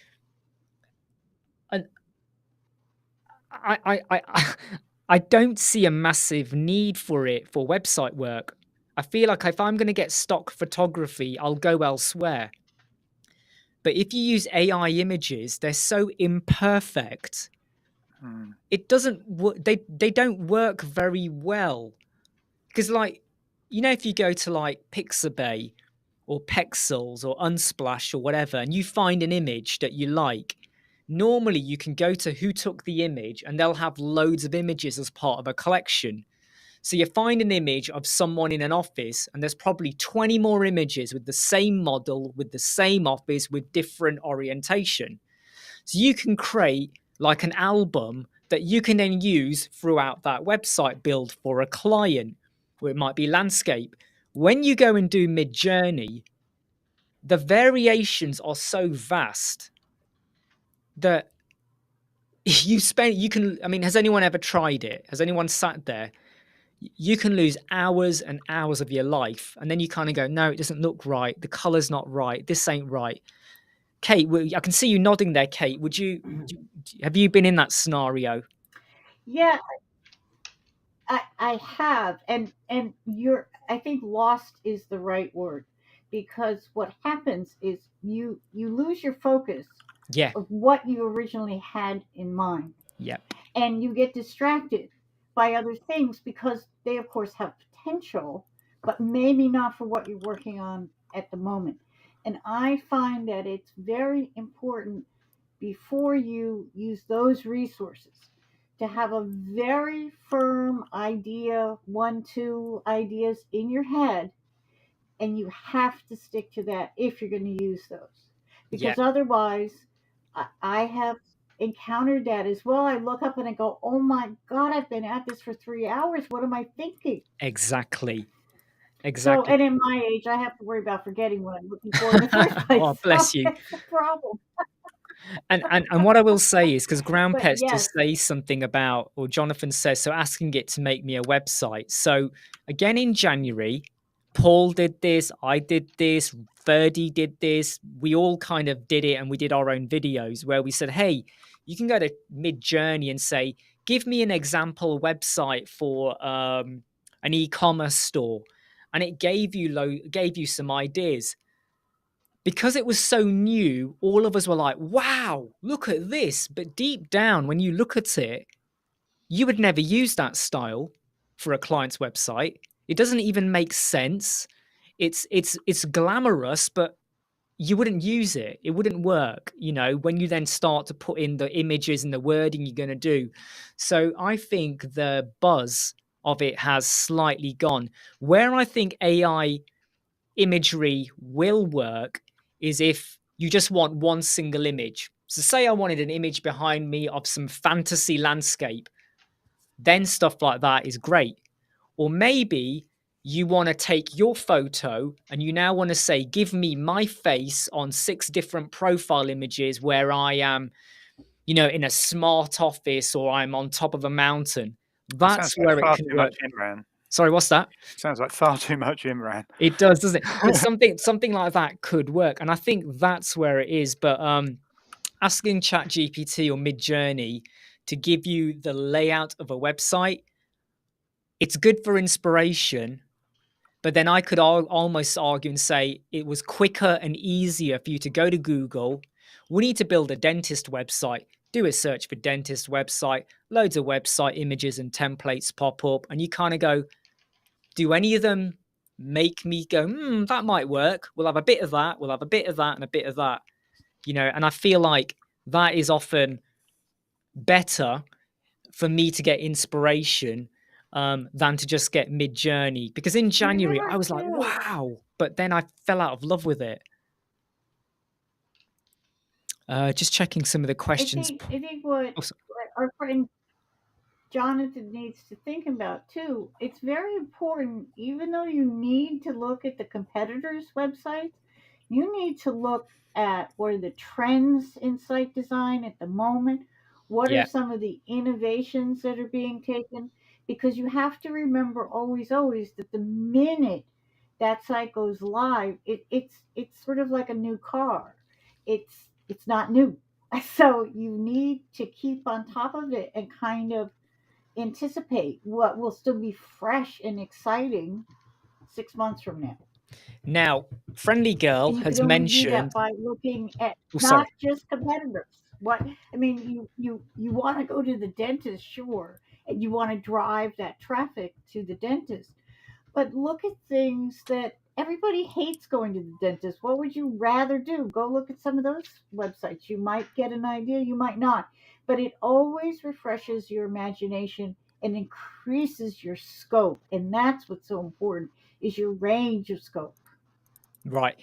I don't see a massive need for it for website work. I feel like if I'm going to get stock photography, I'll go elsewhere. But if you use AI images, they're so imperfect. It doesn't they don't work very well. Because if you go to like Pixabay or Pexels or Unsplash or whatever, and you find an image that you like, normally you can go to who took the image and they'll have loads of images as part of a collection. So you find an image of someone in an office and there's probably 20 more images with the same model, with the same office, with different orientation. So you can create like an album that you can then use throughout that website build for a client, or it might be landscape. When you go and do Midjourney, the variations are so vast that has anyone ever tried it? Has anyone sat there? You can lose hours and hours of your life, and then you kind of go, no, it doesn't look right. The color's not right. This ain't right. Kate, I can see you nodding there, Kate. Have you been in that scenario? Yeah, I have, and I think lost is the right word, because what happens is you lose your focus Yeah. of what you originally had in mind. Yeah. And you get distracted by other things because they of course have potential, but maybe not for what you're working on at the moment. And I find that it's very important, before you use those resources, to have a very firm idea, 1, 2 ideas in your head, and you have to stick to that if you're going to use those. Because otherwise, I have encountered that as well. I look up and I go, oh my God, I've been at this for 3 hours. What am I thinking? Exactly. So, and in my age, I have to worry about forgetting what I'm looking for in the first place. Oh, bless you. That's the problem. And what I will say is, because Ground But Pets yes. just says something about, or Jonathan says, so asking it to make me a website. So again, in January, Paul did this, I did this, Ferdy did this. We all kind of did it, and we did our own videos where we said, hey, you can go to Midjourney and say, give me an example website for an e-commerce store. And it gave you some ideas. Because it was so new, all of us were like, wow, look at this. But deep down, when you look at it, you would never use that style for a client's website. It doesn't even make sense. It's glamorous, but you wouldn't use it. It wouldn't work, when you then start to put in the images and the wording you're going to do. So I think the buzz of it has slightly gone. Where I think AI imagery will work is if you just want one single image. So say I wanted an image behind me of some fantasy landscape, then stuff like that is great. Or maybe you want to take your photo and you now want to say, give me my face on 6 different profile images where I am, in a smart office, or I'm on top of a mountain. That's where it can work. Sorry, what's that? Sounds like far too much Imran. It does, doesn't it? But something like that could work, and I think that's where it is. But asking ChatGPT or Midjourney to give you the layout of a website, it's good for inspiration, But then I could almost argue and say it was quicker and easier for you to go to Google. We need to build a dentist website. Do a search for dentist website. Loads of website images and templates pop up. And you kind of go, do any of them make me go, that might work? We'll have a bit of that. We'll have a bit of that and a bit of that. And I feel like that is often better for me to get inspiration than to just get Mid-Journey, because in January I was like, wow, but then I fell out of love with it. Just checking some of the questions. I think what our friend Jonathan needs to think about too, it's very important, even though you need to look at the competitors' websites, you need to look at what are the trends in site design at the moment. What are some of the innovations that are being taken? Because you have to remember always, always that the minute that site goes live, it's sort of like a new car. It's not new. So you need to keep on top of it and kind of anticipate what will still be fresh and exciting 6 months from now. Now, Friendly Girl has mentioned do that by looking at not just competitors. You want to go to the dentist, sure, and you want to drive that traffic to the dentist, but look at things that everybody hates going to the dentist. What would you rather do? Go look at some of those websites. You might get an idea, you might not, but it always refreshes your imagination and increases your scope, and that's what's so important, is your range of scope. Right.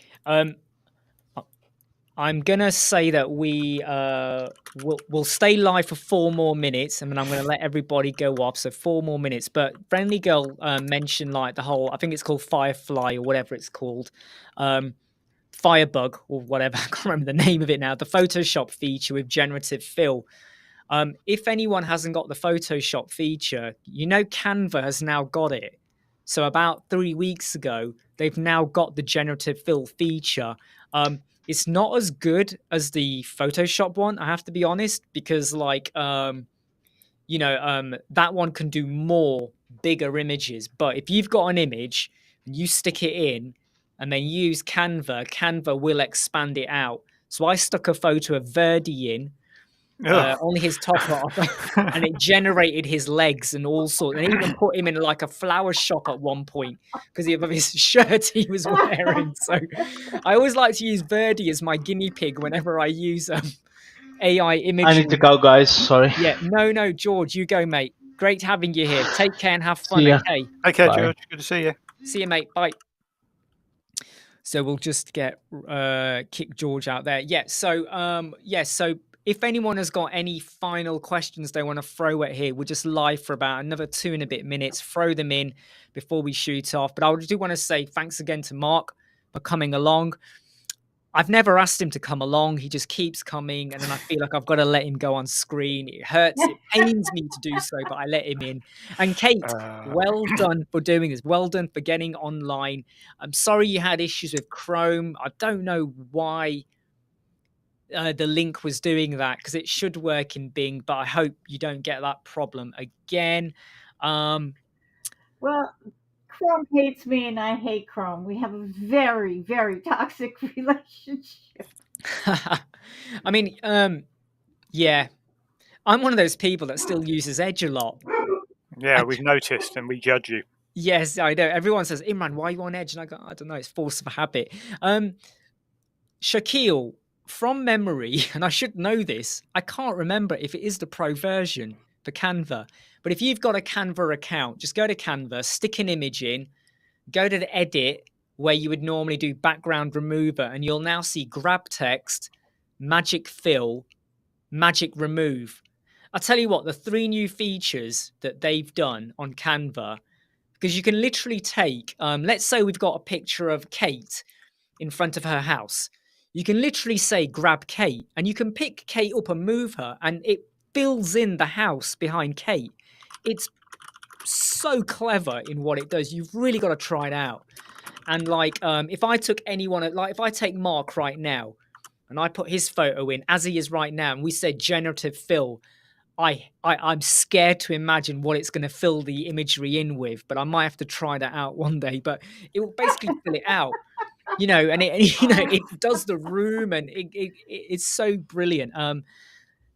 I'm gonna say that we'll stay live for 4 more minutes, and then I'm gonna let everybody go off. So 4 more minutes. But Friendly Girl mentioned like the whole, I think it's called Firefly or whatever it's called, Firebug or whatever. I can't remember the name of it now. The Photoshop feature with generative fill. If anyone hasn't got the Photoshop feature, Canva has now got it. So about 3 weeks ago, they've now got the generative fill feature. It's not as good as the Photoshop one, I have to be honest, because that one can do more bigger images. But if you've got an image and you stick it in and then use Canva will expand it out. So I stuck a photo of Verdi in, only his top half, and it generated his legs and all sorts, and even put him in like a flower shop at one point because of his shirt he was wearing. So I always like to use Verdi as my guinea pig whenever I use AI imaging. I need to go, guys. Sorry. Yeah, no, George, you go, mate. Great having you here. Take care and have fun. See ya. Okay. Okay, bye. George. Good to see you. See you, mate. Bye. So we'll just get kick George out there. Yeah. So So if anyone has got any final questions they want to throw at here, we're just live for about another 2 and a bit minutes. Throw them in before we shoot off. But I do want to say thanks again to Mark for coming along. I've never asked him to come along. He just keeps coming, and then I feel like I've got to let him go on screen. It hurts. It pains me to do so, but I let him in. And Kate, well done for doing this. Well done for getting online. I'm sorry you had issues with Chrome. I don't know why the link was doing that, because it should work in Bing, but I hope you don't get that problem again. Well, Chrome hates me and I hate Chrome. We have a very, very toxic relationship. I mean, yeah, I'm one of those people that still uses Edge a lot. Yeah, we've noticed and we judge you. Yes, I know. Everyone says, Imran, why are you on Edge? And I go, I don't know, it's force of habit. Shaquille, from memory, and I should know this, I can't remember if it is the pro version for Canva, but if you've got a Canva account, just go to Canva, stick an image in, go to the edit where you would normally do background remover, and you'll now see grab text, magic fill, magic remove. I'll tell you what, the 3 new features that they've done on Canva, because you can literally take, let's say we've got a picture of Kate in front of her house. You can literally say grab Kate, and you can pick Kate up and move her, and it fills in the house behind Kate. It's so clever in what it does. You've really got to try it out. And if I took anyone, if I take Mark right now and I put his photo in as he is right now, and we said generative fill, I'm scared to imagine what it's going to fill the imagery in with, but I might have to try that out one day. But it will basically fill it out, and it does the room, and it's so brilliant. And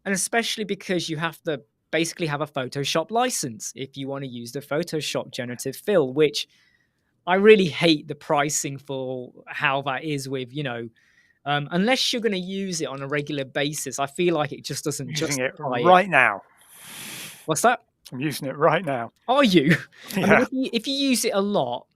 especially because you have to basically have a Photoshop license if you want to use the Photoshop generative fill, which I really hate the pricing for how that is with, unless you're going to use it on a regular basis. I feel like it just doesn't I'm using it justify right now. What's that? I'm using it right now. Are you? Yeah. I mean, if you use it a lot,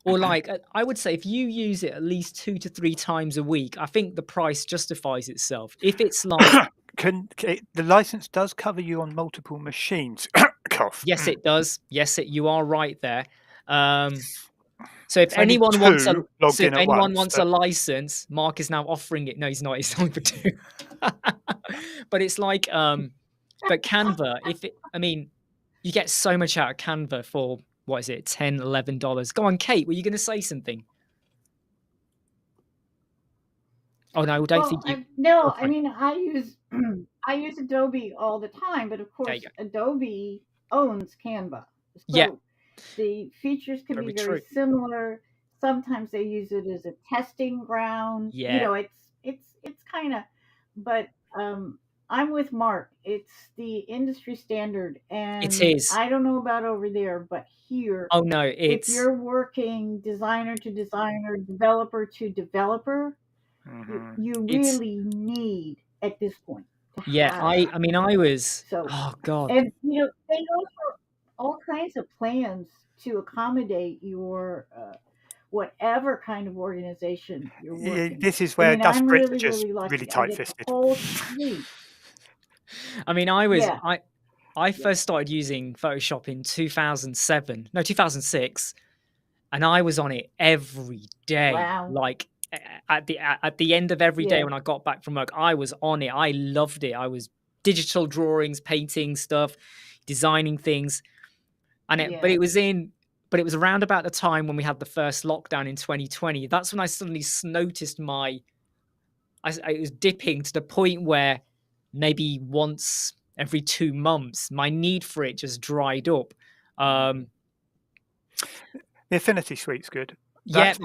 or like I would say if you use it at least 2 to 3 times a week, I think the price justifies itself. If it's like the license does cover you on multiple machines. Cough. Yes, it does. Yes, you are right there. So if It's only anyone wants a two logged in at once, a license, Mark is now offering it. No, he's not. It's only for 2. But it's like but Canva, you get so much out of Canva for what is it, $10, $11. Go on, Kate, were you going to say something? Oh no, I don't think you. No, Okay. I mean I use Adobe all the time, but of course Adobe owns Canva. So Yeah. the features can be very similar. Sometimes they use it as a testing ground. Yeah. It's kind of, but I'm with Mark. It's the industry standard, and It is. I don't know about over there, but here, oh no, if you're working designer to designer, developer to developer, you really need at this point. I was. So, oh God. and they go for all kinds of plans to accommodate your whatever kind of organization you're working. This is where us Brits are just really really tight-fisted. I first started using Photoshop in 2006, and I was on it every day. Wow. Like at the end of every day when I got back from work, I was on it. I loved it. I was digital drawings, painting stuff, designing things, but it was around about the time when we had the first lockdown in 2020. That's when I suddenly noticed I was dipping to the point where maybe once every 2 months, my need for it just dried up. The Affinity Suite's good. That's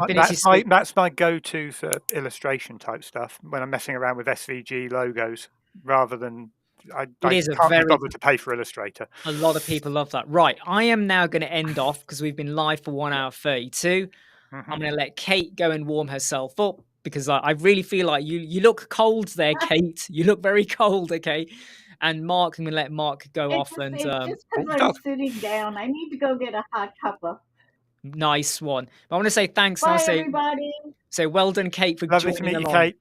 my go-to for illustration type stuff when I'm messing around with SVG logos, rather than I can't be bothered to pay for Illustrator. A lot of people love that. Right, I am now going to end off because we've been live for 1 hour 32. I'm going to let Kate go and warm herself up because I really feel like you look cold there, Kate. You look very cold, okay? And Mark, I'm going to let Mark go off. And just because I'm sitting down, I need to go get a hot cuppa. Nice one. But I want to say thanks. Bye, everybody. So well done, Kate, for Lovely joining to meet you, along. Kate.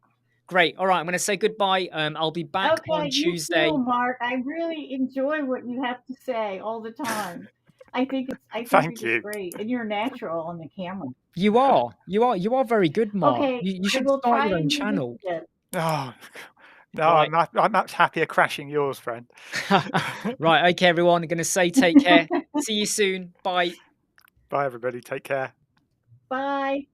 Great. All right, I'm going to say goodbye. I'll be back on Tuesday. You too, Mark. I really enjoy what you have to say all the time. I think it's great, and you're natural on the camera. You are very good, Mark. Okay, you should start your own channel. Oh no, right. I'm much happier crashing yours, friend. Right, okay, everyone. I'm going to say take care. See you soon. Bye. Bye, everybody. Take care. Bye.